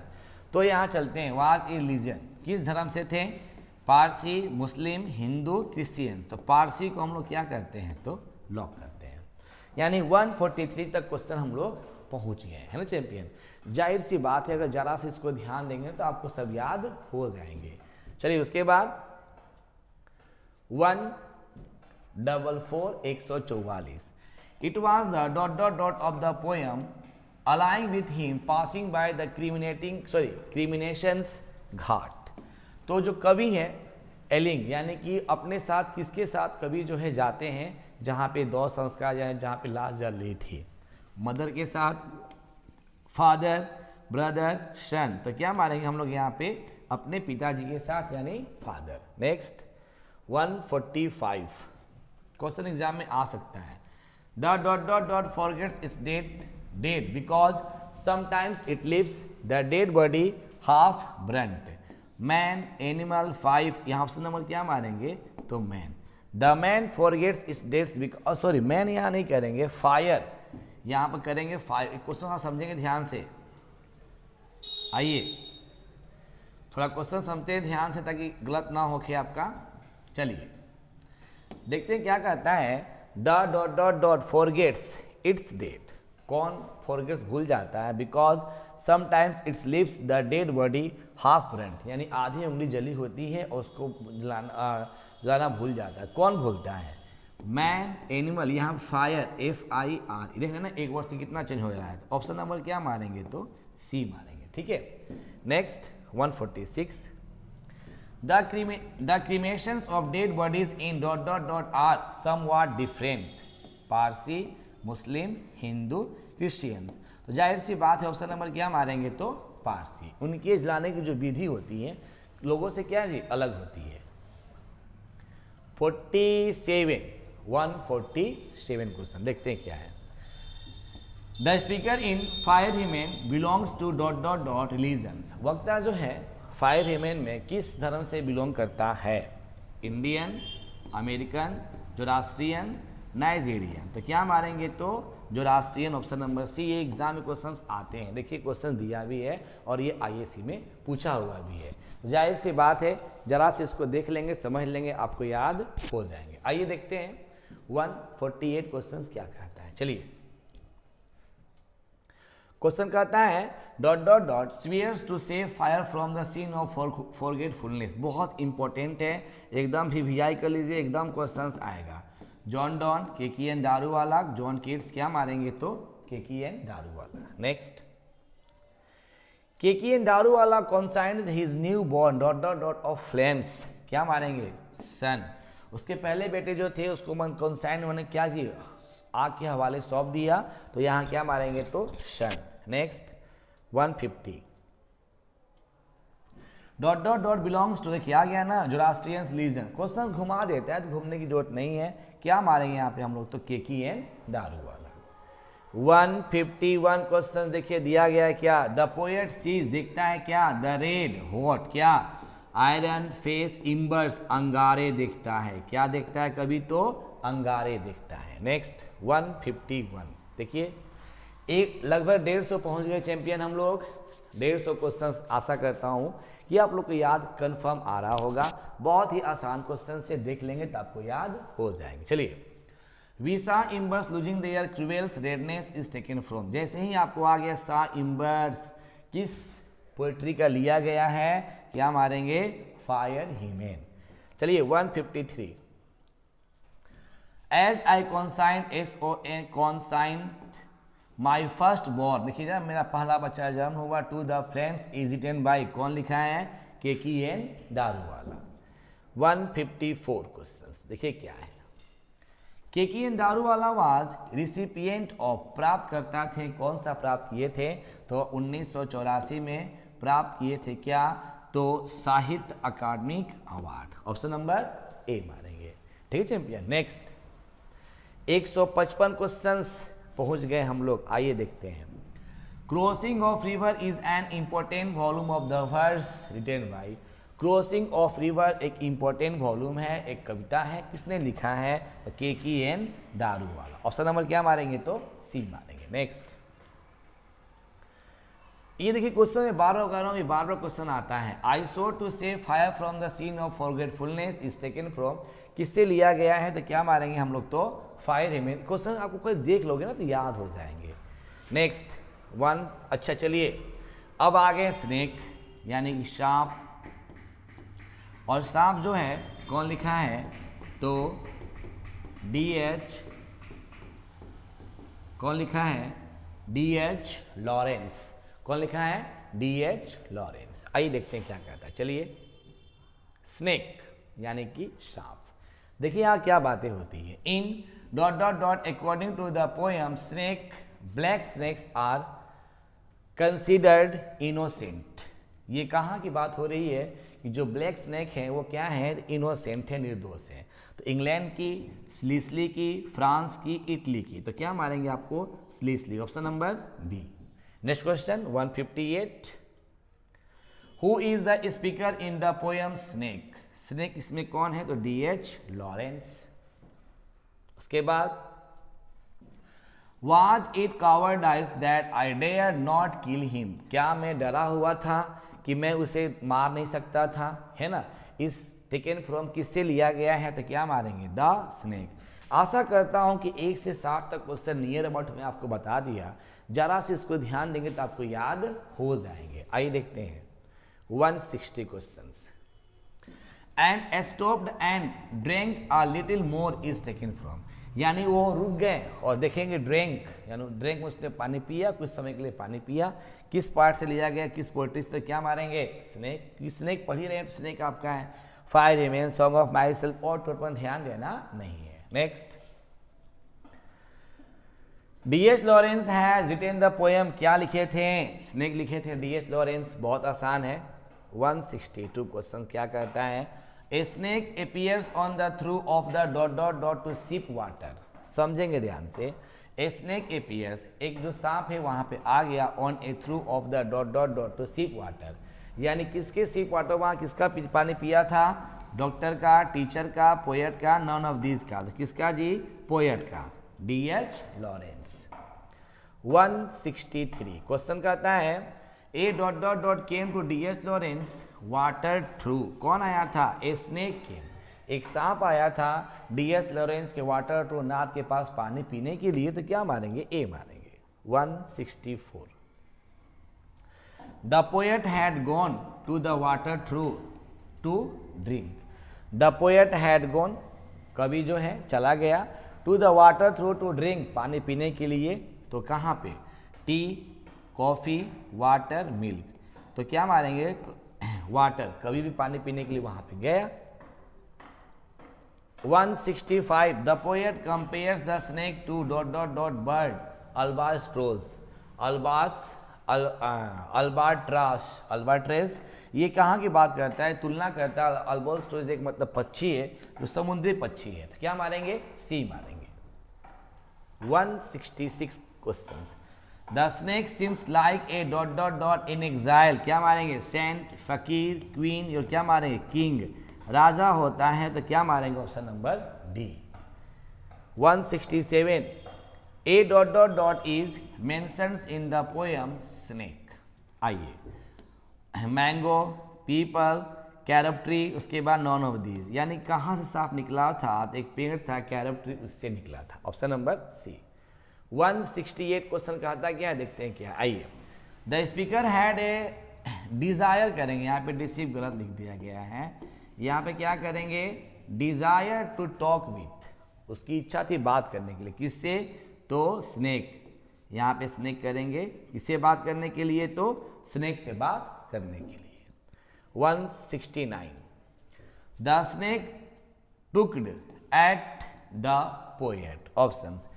Speaker 1: तो यहाँ चलते हैं, वाज ए रिलीजन, किस धर्म से थे? पारसी, मुस्लिम, हिंदू, क्रिश्चियंस। तो पारसी को हम लोग क्या करते हैं? तो लॉक करते हैं। यानी 143 तक क्वेश्चन हम लोग पहुंच गए, है ना चैंपियन। जाहिर सी बात है, अगर जरा से इसको ध्यान देंगे तो आपको सब याद हो जाएंगे। चलिए उसके बाद 144 144 it was the ... of the poem aligning with him passing by the cremations ghat. तो जो कवि है एलिंग, यानी कि अपने साथ किसके साथ कवि जो है जाते हैं जहाँ पे 2 संस्कार या जहाँ पे लाश जल रही थी? मदर के साथ, फादर, ब्रदर, सन। तो क्या मारेंगे हम लोग यहाँ पे? अपने पिताजी के साथ यानी फादर। नेक्स्ट 145 क्वेश्चन एग्जाम में आ सकता है। The dot dot dot forgets its dead because sometimes it leaves the dead body half burnt. Man, animal, 5, यहाँ ऑप्शन नंबर क्या मारेंगे तो man. The man forgets its dates because, sorry man यहाँ नहीं करेंगे, फायर यहाँ पर करेंगे. फायर क्वेश्चन आप समझेंगे ध्यान से. आइए थोड़ा क्वेश्चन समझते हैं ध्यान से ताकि गलत ना हो के आपका. चलिए देखते हैं क्या कहता है. The dot dot dot forgets its date. कौन फॉरगेट्स भूल जाता है? Because sometimes its lives the dead body half burnt, यानी आधी उंगली जली होती है और उसको जलाना भूल जाता है. कौन भूलता है? मैन, एनिमल, यहाँ फायर, FIR. देख ना एक वर्ड से कितना चेंज हो रहा है. ऑप्शन नंबर क्या मारेंगे तो सी मारेंगे. ठीक है. Next 146. The cremations of dead bodies in dot dot dot are somewhat different. Parsi, Muslim, Hindu, Christians. तो जाहिर सी बात है ऑप्शन नंबर क्या मारेंगे तो पारसी. उनके जलाने की जो विधि होती है लोगों से क्या जी अलग होती है. 147 क्वेश्चन देखते हैं क्या है. The speaker in fire human belongs to dot dot dot religions. वक्ता जो है फायर ह्यूमन में किस धर्म से बिलोंग करता है? Indian, American, Zoroastrian, Nigerian. तो क्या मारेंगे तो जोरास्ट्रियन. ऑप्शन नंबर सी. ये एग्जाम में क्वेश्चंस आते हैं. देखिए क्वेश्चन दिया भी है और ये IAC में पूछा हुआ भी है. जाहिर सी बात है जरा से इसको देख लेंगे समझ लेंगे आपको याद हो जाएंगे. आइए देखते हैं 148 क्वेश्चंस क्या कहता है. चलिए क्वेश्चन कहता है dot dot dot swears to save fire from the scene of forgetfulness. बहुत इंपॉर्टेंट है, एकदम VVI कर लीजिए, एकदम क्वेश्चंस आएगा. John Donne, KKN Daruwalla, John Keats. क्या मारेंगे तो KKN Daruwalla. Next KKN Daruwalla consigns his new born dot dot dot of flames. क्या मारेंगे सन. उसके पहले बेटे जो थे उसको मन कॉन्साइन उन्होंने क्या किया आग के हवाले सौंप दिया. तो यहाँ क्या मारेंगे तो son. Next 150. Dot dot dot belongs to. देखिए आ गया ना जोरास्ट्रियंस लीजन. क्वेश्चन घुमा देता है तो घूमने की जरूरत नहीं है. क्या मारेंगे यहाँ पे हम लोग तो KKN दारूवाला. 151 क्वेश्चन देखिए दिया गया है क्या. द पोएट सीज दिखता है क्या द रेड हॉट क्या आयरन फेस इम्बर्स अंगारे दिखता है. क्या दिखता है कभी तो अंगारे दिखता है. नेक्स्ट 151. देखिए एक लगभग 150 पहुंच गए चैंपियन हम लोग. 150 क्वेश्चन आशा करता हूं कि आप लोग को याद कंफर्म आ रहा होगा. बहुत ही आसान क्वेश्चन से देख लेंगे तो आपको याद हो जाएंगे. चलिए we saw embers losing their cruels redness is taken from. जैसे ही आपको आ गया सा इम्बर्स किस पोएट्री का लिया गया है. क्या मारेंगे फायर ह्यूमन. चलिए 153. As I consigned SON consigned my first born. देखिए जब मेरा पहला बच्चा जन्म हुआ to the flames is written by. कौन लिखा है KKN दारूवाला. 154 क्वेश्चन देखिए क्या है. KKN Daruwalla was recipient of. प्राप्त करता थे. कौन सा प्राप्त किए थे तो 1984 में प्राप्त किए थे क्या तो साहित्य अकादमिक अवार्ड. ऑप्शन नंबर A मारेंगे. ठीक है चैंपियन. नेक्स्ट 155 क्वेश्चंस पहुंच गए हम लोग. आइए देखते हैं. Crossing of river is an important volume of the verse written by. Crossing of river एक इंपॉर्टेंट वॉल्यूम है, एक कविता है. किसने लिखा है तो KKN दारूवाला. ऑप्शन नंबर क्या मारेंगे तो C मारेंगे. नेक्स्ट ये देखिए क्वेश्चन में बार बार कह रहा हूँ, ये बार बार क्वेश्चन आता है. I swore to save fire from the scene of forgetfulness is taken from. किससे लिया गया है तो क्या मारेंगे हम लोग तो फायर ह्यूमन. क्वेश्चन आपको कोई देख लोगे ना तो याद हो जाएंगे. नेक्स्ट 1. अच्छा चलिए अब आ गए स्नेक यानी कि सांप. और सांप जो है कौन लिखा है तो DH. कौन लिखा है DH लॉरेंस. कौन लिखा है DH लॉरेंस. आइए देखते हैं क्या कहता है. चलिए स्नेक यानी कि सांप. देखिए यहाँ क्या बातें होती है. In dot dot dot according to the poem snake black snakes are considered innocent. ये कहाँ की बात हो रही है कि जो ब्लैक स्नेक है वो क्या है, इनोसेंट है, निर्दोष है। तो इंग्लैंड की, स्लिस्ली की, फ्रांस की, इटली की, तो क्या मारेंगे आपको, स्लिस्ली, option number B. Next question 158, who is the speaker in the poem snake. Snake इसमें कौन है, तो डी.एच. लॉरेंस। उसके बाद Was it cowardice that I dared not kill him, क्या मैं डरा हुआ था कि मैं उसे मार नहीं सकता था, है ना। इस टेकन फ्रॉम किससे लिया गया है, तो क्या मारेंगे, द स्नेक। आशा करता हूं कि 1 से 60 तक क्वेश्चन नियर अबाउट में आपको बता दिया, जरा से इसको ध्यान देंगे तो आपको याद हो जाएंगे। आइए देखते हैं 160 questions. And stopped and drink a little more is taken from, यानी वो रुक गए और देखेंगे ड्रिंक, यानी ड्रिंक में उसने पानी पिया, कुछ समय के लिए पानी पिया, किस पार्ट से लिया गया, किस पोएट्री से, क्या मारेंगे, स्नेक। स्नेक पढ़ ही रहे हैं तो स्नेक आपका है fire remain, song of my self, और पर ध्यान देना नहीं है। Next, D H. Lawrence has written the poem, क्या लिखे थे, स्नेक लिखे थे डी.एच. लॉरेंस। बहुत आसान है। 162 क्वेश्चन क्या कहता है, a snake appears on the through of the ... to sip water। समझेंगे ध्यान से। ए स्नेक appears, एक जो सांप है वहां पे आ गया, on A through of the ... to sip water, यानी किसके सिप वाटर, वहां किसका पानी पिया था, डॉक्टर का, टीचर का, पोएट का, नन ऑफ दीज का, तो किसका जी, पोएट का, डी.एच. लॉरेंस। 163 क्वेश्चन कहता है, a ... came to D H. Lawrence water through, कौन आया था, ए स्नेक केम, एक सांप आया था डी.एच. लॉरेंस के वाटर थ्रू, नाथ के पास पानी पीने के लिए, तो क्या मारेंगे, ए मारेंगे। 164, the poet had gone to the water through to drink. The poet had gone, कवि जो है चला गया, to the water through to drink, पानी पीने के लिए, तो कहाँ पे, टी, कॉफी, वाटर, मिल्क, तो क्या मारेंगे, वाटर, कभी भी पानी पीने के लिए वहां पे गया। 165, the poet compares the snake to ... bird albatross. Albatross, ये कहाँ की बात करता है, तुलना करता है, अल्बाट्रोस एक मतलब पक्षी है जो समुद्री पक्षी है, तो क्या मारेंगे, सी मारेंगे। 166 questions, the snake seems like a ... in exile, क्या मारेंगे, सेंट, फकीर, क्वीन, और क्या मारेंगे, किंग, राजा होता है, तो क्या मारेंगे, option number D. 167, A ... is mentions in the poem snake. आइए, मैंगो, पीपल, कैरब ट्री, उसके बाद नॉन ऑफ दीज, यानी कहाँ से सांप निकला था, तो एक पेड़ था कैरब ट्री, उससे निकला था, ऑप्शन नंबर सी। 168 क्वेश्चन कहता क्या है, देखते हैं क्या। आइए, the speaker had a Dzire करेंगे, यहाँ पे डिसीव गलत लिख दिया गया है, यहाँ पे क्या करेंगे, डिजायर टू टॉक विथ, उसकी इच्छा थी बात करने के लिए, किससे, तो स्नेक, यहाँ पे स्नेक करेंगे, किससे बात करने के लिए, तो स्नेक से बात करने के लिए। 169, the snake tucked at the poet, options,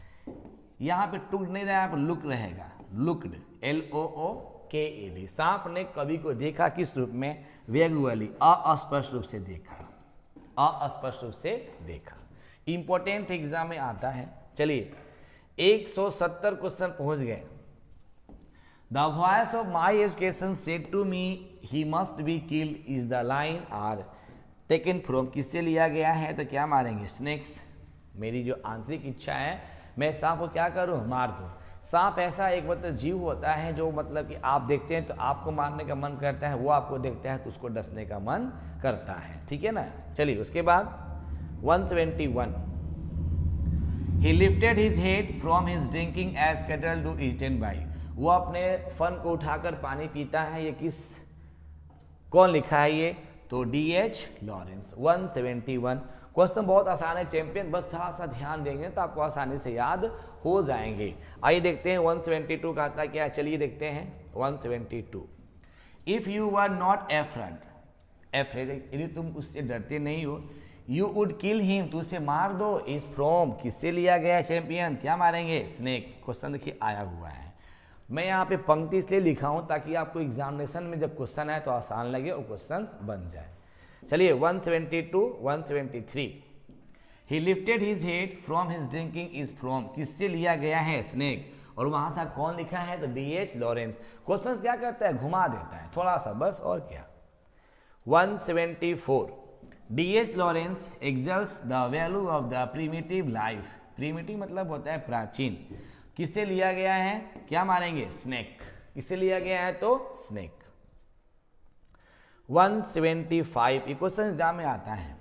Speaker 1: यहाँ पे टुक नहीं रहा, यहाँ पे लुक रहेगा, लुक्ड, LOOKED, सांप ने कवि को देखा, किस रूप में, वेगुअली, अस्पष्ट रूप से देखा, अस्पष्ट रूप से देखा। इंपॉर्टेंट एग्जाम में आता है। चलिए 170 क्वेश्चन पहुंच गए। The voice of my education said to me he must be killed is the line are taken from, किससे लिया गया है, तो क्या मारेंगे, स्नेक्स, मेरी जो आंतरिक इच्छा है मैं सांप को क्या करूं, मार दूं। सांप ऐसा एक मतलब जीव होता है जो मतलब कि आप देखते हैं तो आपको मारने का मन करता है, वो आपको देखता है तो उसको डसने का मन करता है, ठीक है ना। चलिए उसके बाद 171, he lifted his head from his drinking as cattle do eaten by, वो अपने फन को उठाकर पानी पीता है, ये किस, कौन लिखा है ये, तो डी.एच. लॉरेंस। 171 क्वेश्चन बहुत आसान है चैंपियन, बस थोड़ा सा ध्यान देंगे तो आपको आसानी से याद हो जाएंगे। आइए देखते हैं 172 का आता क्या है, चलिए देखते हैं 172, if you were not afraid, यदि तुम उससे डरते नहीं हो, यू वुड किल हिम, तो उसे मार दो, इज फ्रॉम, किससे लिया गया चैंपियन, क्या मारेंगे, स्नेक। क्वेश्चन देखिए आया हुआ है, मैं यहाँ पे पंक्ति इसलिए लिखा हूँ ताकि आपको एग्जामिनेशन में जब क्वेश्चन आए तो आसान लगे और क्वेश्चन बन जाए। चलिए 172, 173। ही lifted his head from his drinking is from, किससे लिया गया है? स्नेक। और वहां था कौन लिखा है? तो D.H. लॉरेंस। क्वेश्चन क्या करता है? घुमा देता है थोड़ा सा, बस और क्या। 174, D.H. Lawrence exalts the value of the primitive life. Primitive मतलब होता है प्राचीन। किससे लिया गया है? क्या मारेंगे? स्नेक। किससे लिया गया है? तो स्नेक। 175, ये क्वेश्चन एग्जाम में आता है।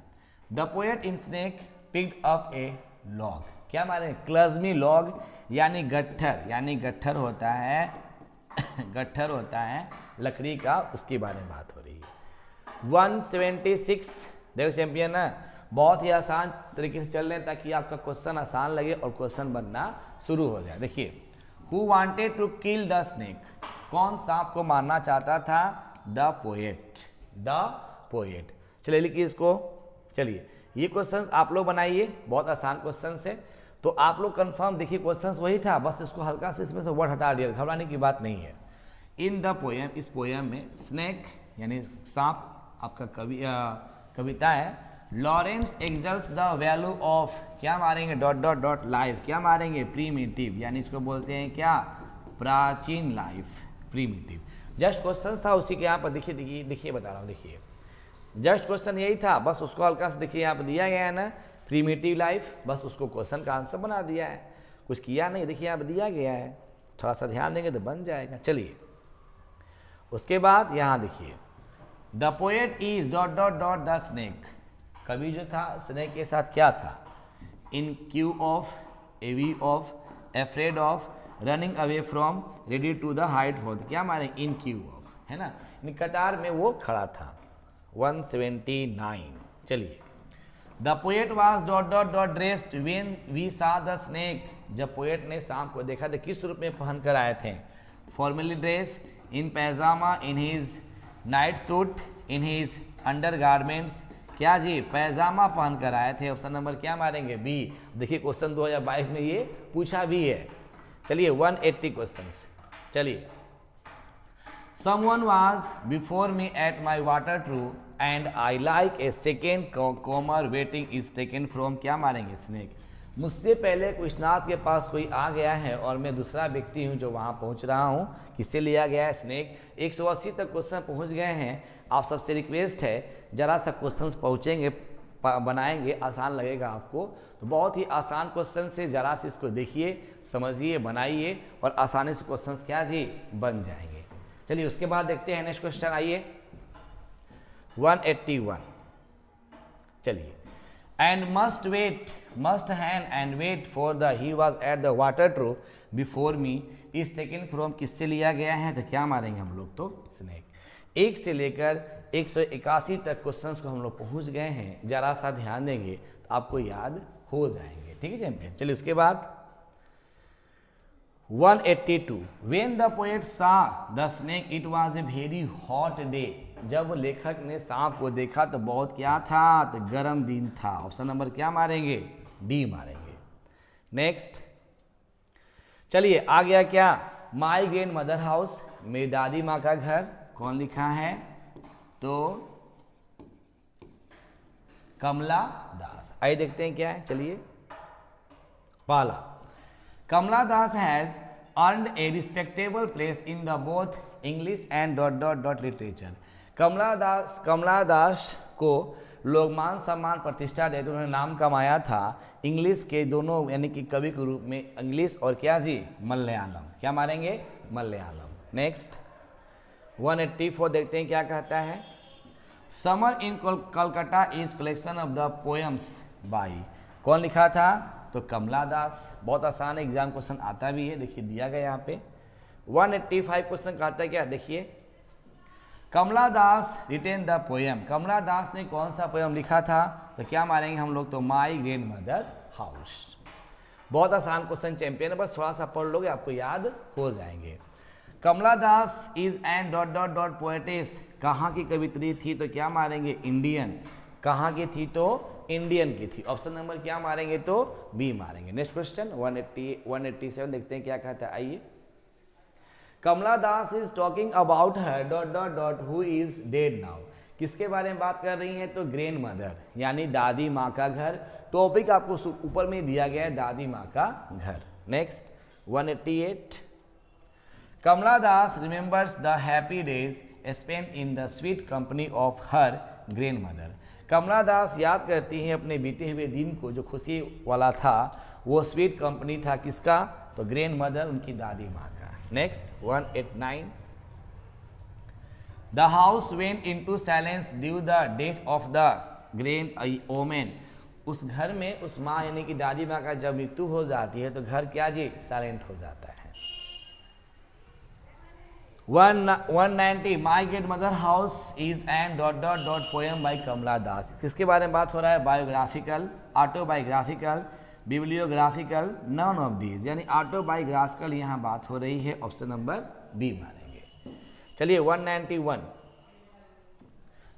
Speaker 1: The poet in snake picked up A log, क्या मारे? क्लज्मी लॉग यानी गट्ठर, यानी गट्ठर होता है गट्ठर होता है लकड़ी का, उसके बारे में बात हो रही है। 176, देखो चैंपियन है, बहुत ही आसान तरीके से चल रहे हैं ताकि आपका क्वेश्चन आसान लगे और क्वेश्चन बनना शुरू हो जाए। देखिए, who wanted to kill the snake, कौन सांप को मारना चाहता था? The poet, the poet. चलिए लिखिए इसको। चलिए ये क्वेश्चंस आप लोग बनाइए, बहुत आसान क्वेश्चन है, तो आप लोग कंफर्म देखिए क्वेश्चंस वही था, बस इसको हल्का से इसमें से वर्ड हटा दिया, घबराने की बात नहीं है। इन द पोएम, इस पोएम में स्नेक यानी सांप आपका कविता है। Lawrence exalts the value of, क्या मारेंगे? डॉट डॉट डॉट लाइफ, क्या मारेंगे? प्रीमिटिव, यानी इसको बोलते हैं क्या? प्राचीन लाइफ, प्रीमिटिव। जस्ट क्वेश्चन था उसी के यहाँ पर, देखिए देखिए देखिए बता रहा हूँ, देखिए जस्ट क्वेश्चन यही था, बस उसको हल्का से देखिए यहाँ पर दिया गया है ना, प्रीमिटिव लाइफ, बस उसको क्वेश्चन का आंसर बना दिया है, कुछ किया नहीं। देखिए यहाँ पर दिया गया है, थोड़ा सा ध्यान देंगे तो बन जाएगा। चलिए उसके बाद यहाँ देखिए, the poet is dot dot dot the snake, कवि जो था स्नेक के साथ क्या था? In queue of, envy of, afraid of, running away from, ready to the hate for, क्या मारे? इन क्यू ऑफ, है ना, इन कतार में वो खड़ा था। 179, चलिए, the poet was dot dot dot dressed when we saw the snake, जब पोएट ने सांप को देखा तो किस रूप में पहन कर आए थे? Formally dress, in pyjama, in his night suit, in his under garments, क्या जी? पैजामा पहन कर आए थे। ऑप्शन नंबर क्या मारेंगे? बी। देखिए क्वेश्चन 2022 में ये पूछा भी है। चलिए 180 क्वेश्चंस। चलिए, someone was before me at my water true and I like a second comma waiting is taken from, क्या मारेंगे? स्नेक। मुझसे पहले कोई स्नात के पास कोई आ गया है और मैं दूसरा व्यक्ति हूं जो वहां पहुंच रहा हूं, किससे लिया गया है? स्नेक। 180 तक क्वेश्चन पहुंच गए हैं, आप सबसे रिक्वेस्ट है जरा सा क्वेश्चंस पहुंचेंगे बनाएंगे, आसान लगेगा आपको, तो बहुत ही आसान क्वेश्चन से जरा से इसको देखिए, समझिए, बनाइए और आसानी से क्वेश्चंस क्या जी? बन जाएंगे। चलिए उसके बाद देखते हैं नेक्स्ट क्वेश्चन, आइए 181। चलिए, and must hand and wait for the, he was at the water true before me, is second from किससे लिया गया है? तो क्या मारेंगे हम लोग? तो स्नेक। 1 से लेकर 181 तक क्वेश्चंस को हम लोग पहुंच गए हैं, जरा सा ध्यान देंगे तो आपको याद हो जाएंगे। ठीक है चैंपियन। चलिए उसके बाद 182, वेन द पोएट सा the snake it was a very hot day, जब लेखक ने सांप को देखा तो बहुत क्या था? तो गर्म दिन था। ऑप्शन नंबर क्या मारेंगे? डी मारेंगे। नेक्स्ट, चलिए आ गया क्या? माई ग्रैंड मदर हाउस, मेरी दादी माँ का घर, कौन लिखा है? तो कमला दास। आइए देखते हैं क्या है। चलिए, पहला, Kamala Das has earned a respectable place in the both English and dot dot dot literature. Kamala Das को लोग मान सम्मान प्रतिष्ठा देते, उन्होंने नाम कमाया था इंग्लिश के दोनों यानी कि कवि के रूप में, इंग्लिश और क्या जी? मलयालम। क्या मारेंगे? मलयालम। नेक्स्ट 184 देखते हैं क्या कहता है। Summer in Calcutta is collection of the poems by, कौन लिखा था? तो कमला दास। बहुत आसान एग्जाम क्वेश्चन आता भी है, देखिए दिया गया यहाँ पे। 185 क्वेश्चन कहता है क्या? देखिए, कमला दास रिटेन द पोएम, कमला दास ने कौन सा पोएम लिखा था? तो क्या मारेंगे हम लोग? तो माई ग्रैंड मदर हाउस। बहुत आसान क्वेश्चन चैंपियन, बस थोड़ा सा पढ़ लोगे आपको याद हो जाएंगे। Kamala Das is and dot dot dot poetess, कहाँ की कवित्री थी? तो क्या मारेंगे? इंडियन। कहाँ की थी? तो इंडियन की थी। ऑप्शन नंबर क्या मारेंगे? तो बी मारेंगे। नेक्स्ट क्वेश्चन 187 देखते हैं क्या कहता है। आइए, Kamala Das is talking about her dot dot dot who is dead now, किसके बारे में बात कर रही हैं? तो ग्रैंड मदर यानी दादी माँ का घर। टॉपिक आपको ऊपर में दिया गया है, दादी माँ का घर। Next 188, Kamala Das remembers the happy days spent in the sweet company of her grand mother. Kamala Das याद करती हैं अपने बीते हुए दिन को जो खुशी वाला था, वो स्वीट कंपनी था किसका? तो ग्रैंड मदर, उनकी दादी माँ का। Next 189, the house went into silence due the death of the grand women. उस घर में उस माँ यानी कि दादी माँ का जब मृत्यु हो जाती है तो घर क्या जी? साइलेंट हो जाता है। 190, my great mother house is an dot dot dot poem by Kamala Das. किसके बारे में बात हो रहा है? Biographical, autobiographical, bibliographical, none of these, यानी ऑटोबायोग्राफिकल यहाँ बात हो रही है। ऑप्शन नंबर बी मानेंगे। चलिए 191,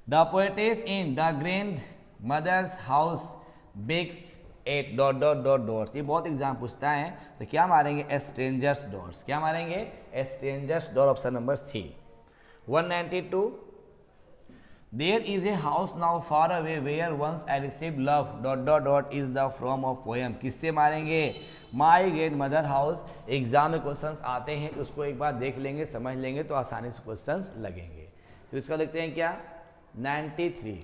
Speaker 1: the poetess in the grandmother's house bakes at dot dot dot dots. ये बहुत एग्जाम पूछता है, तो क्या मारेंगे? Strangers dots. क्या मारेंगे? Strangers dot, option number C. 192, there is a house now far away where once I receive love dot dot dot is the from of poem. किससे मारेंगे? My great mother house. Exam में questions आते हैं, उसको एक बार देख लेंगे, समझ लेंगे तो आसानी से क्वेश्चंस लगेंगे। तो इसका देखते हैं क्या? 93,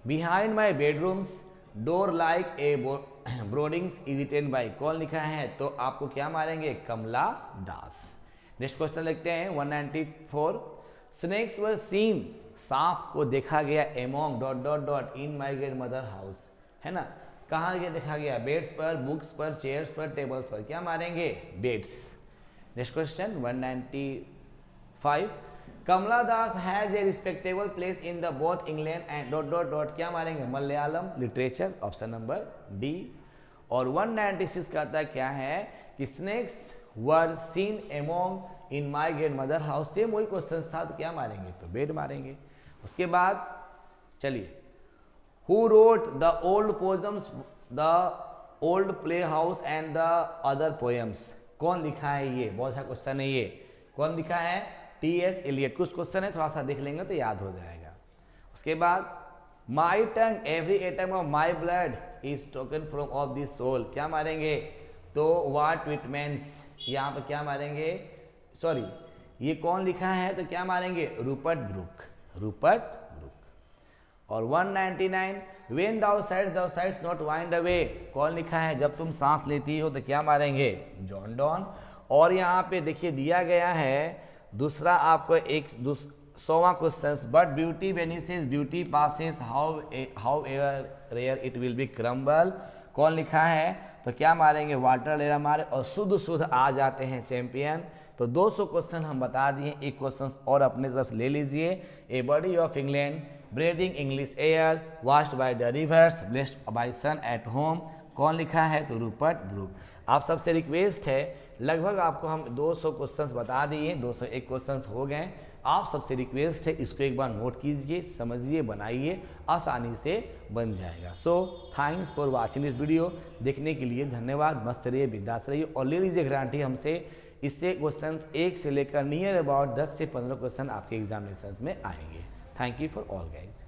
Speaker 1: behind my bedrooms door like a broodings is written by. कौन लिखा है? तो आपको क्या मारेंगे? कमला दास। नेक्स्ट क्वेश्चन लिखते हैं 194, स्नेक्स वर सीन। सांप को देखा गया among dot dot dot in my great mother house, है ना? कहाँ ये देखा गया? बेड्स पर, बुक्स पर, चेयर्स पर, टेबल्स पर। क्या मारेंगे? Beds. Next question 195, Kamala Das has a respectable place in the both England and dot dot dot. क्या मारेंगे? Malayalam literature, option number D. और 196 कहता है क्या है कि snakes were seen among in my great mother house. Same वही क्वेश्चन था, तो क्या मारेंगे? तो बेड मारेंगे। उसके बाद चलिए, who wrote the old poems the old play house and the other poems. कौन लिखा है ये? बहुत अच्छा क्वेश्चन है ये। कौन लिखा है? टी.एस. एलियट। कुछ क्वेश्चन है, थोड़ा सा देख लेंगे तो याद हो जाएगा। उसके बाद, my tongue every atom of my blood is taken from of this soul. क्या मारेंगे? तो व्हाट इट मीन्स। यहाँ पर क्या मारेंगे? सॉरी, ये कौन लिखा है? तो क्या मारेंगे? Rupert Brooke, Rupert Brooke. और 199, when thou sides not wind away. कौन लिखा है? जब तुम सांस लेती हो, तो क्या मारेंगे? John Donne. और यहाँ पे देखिए दिया गया है दूसरा आपको एक 100वां question, but beauty vanishes beauty passes however rare it will be crumble. कौन लिखा है? तो क्या मारेंगे? वाटर लेरा मारे। और शुद्ध आ जाते हैं चैंपियन। तो 200 क्वेश्चन हम बता दिए। एक क्वेश्चन और अपने तरफ से ले लीजिए। A body of England breathing English air washed by the rivers blessed by sun at home. कौन लिखा है? तो रूपर्ट ब्रूक। आप सबसे रिक्वेस्ट है, लगभग आपको हम 200 क्वेश्चंस बता दिए, 201 क्वेश्चंस हो गए। आप सबसे रिक्वेस्ट है, इसको एक बार नोट कीजिए, समझिए, बनाइए, आसानी से बन जाएगा। So thanks for watching this video. देखने के लिए धन्यवाद। मस्त रहिए, बिंदास रहिए और ले लीजिए गारंटी हमसे, इससे क्वेश्चंस 1 से लेकर नियर अबाउट 10 से 15 क्वेश्चन आपके एग्जामिनेशन में आएंगे। Thank you for all guys.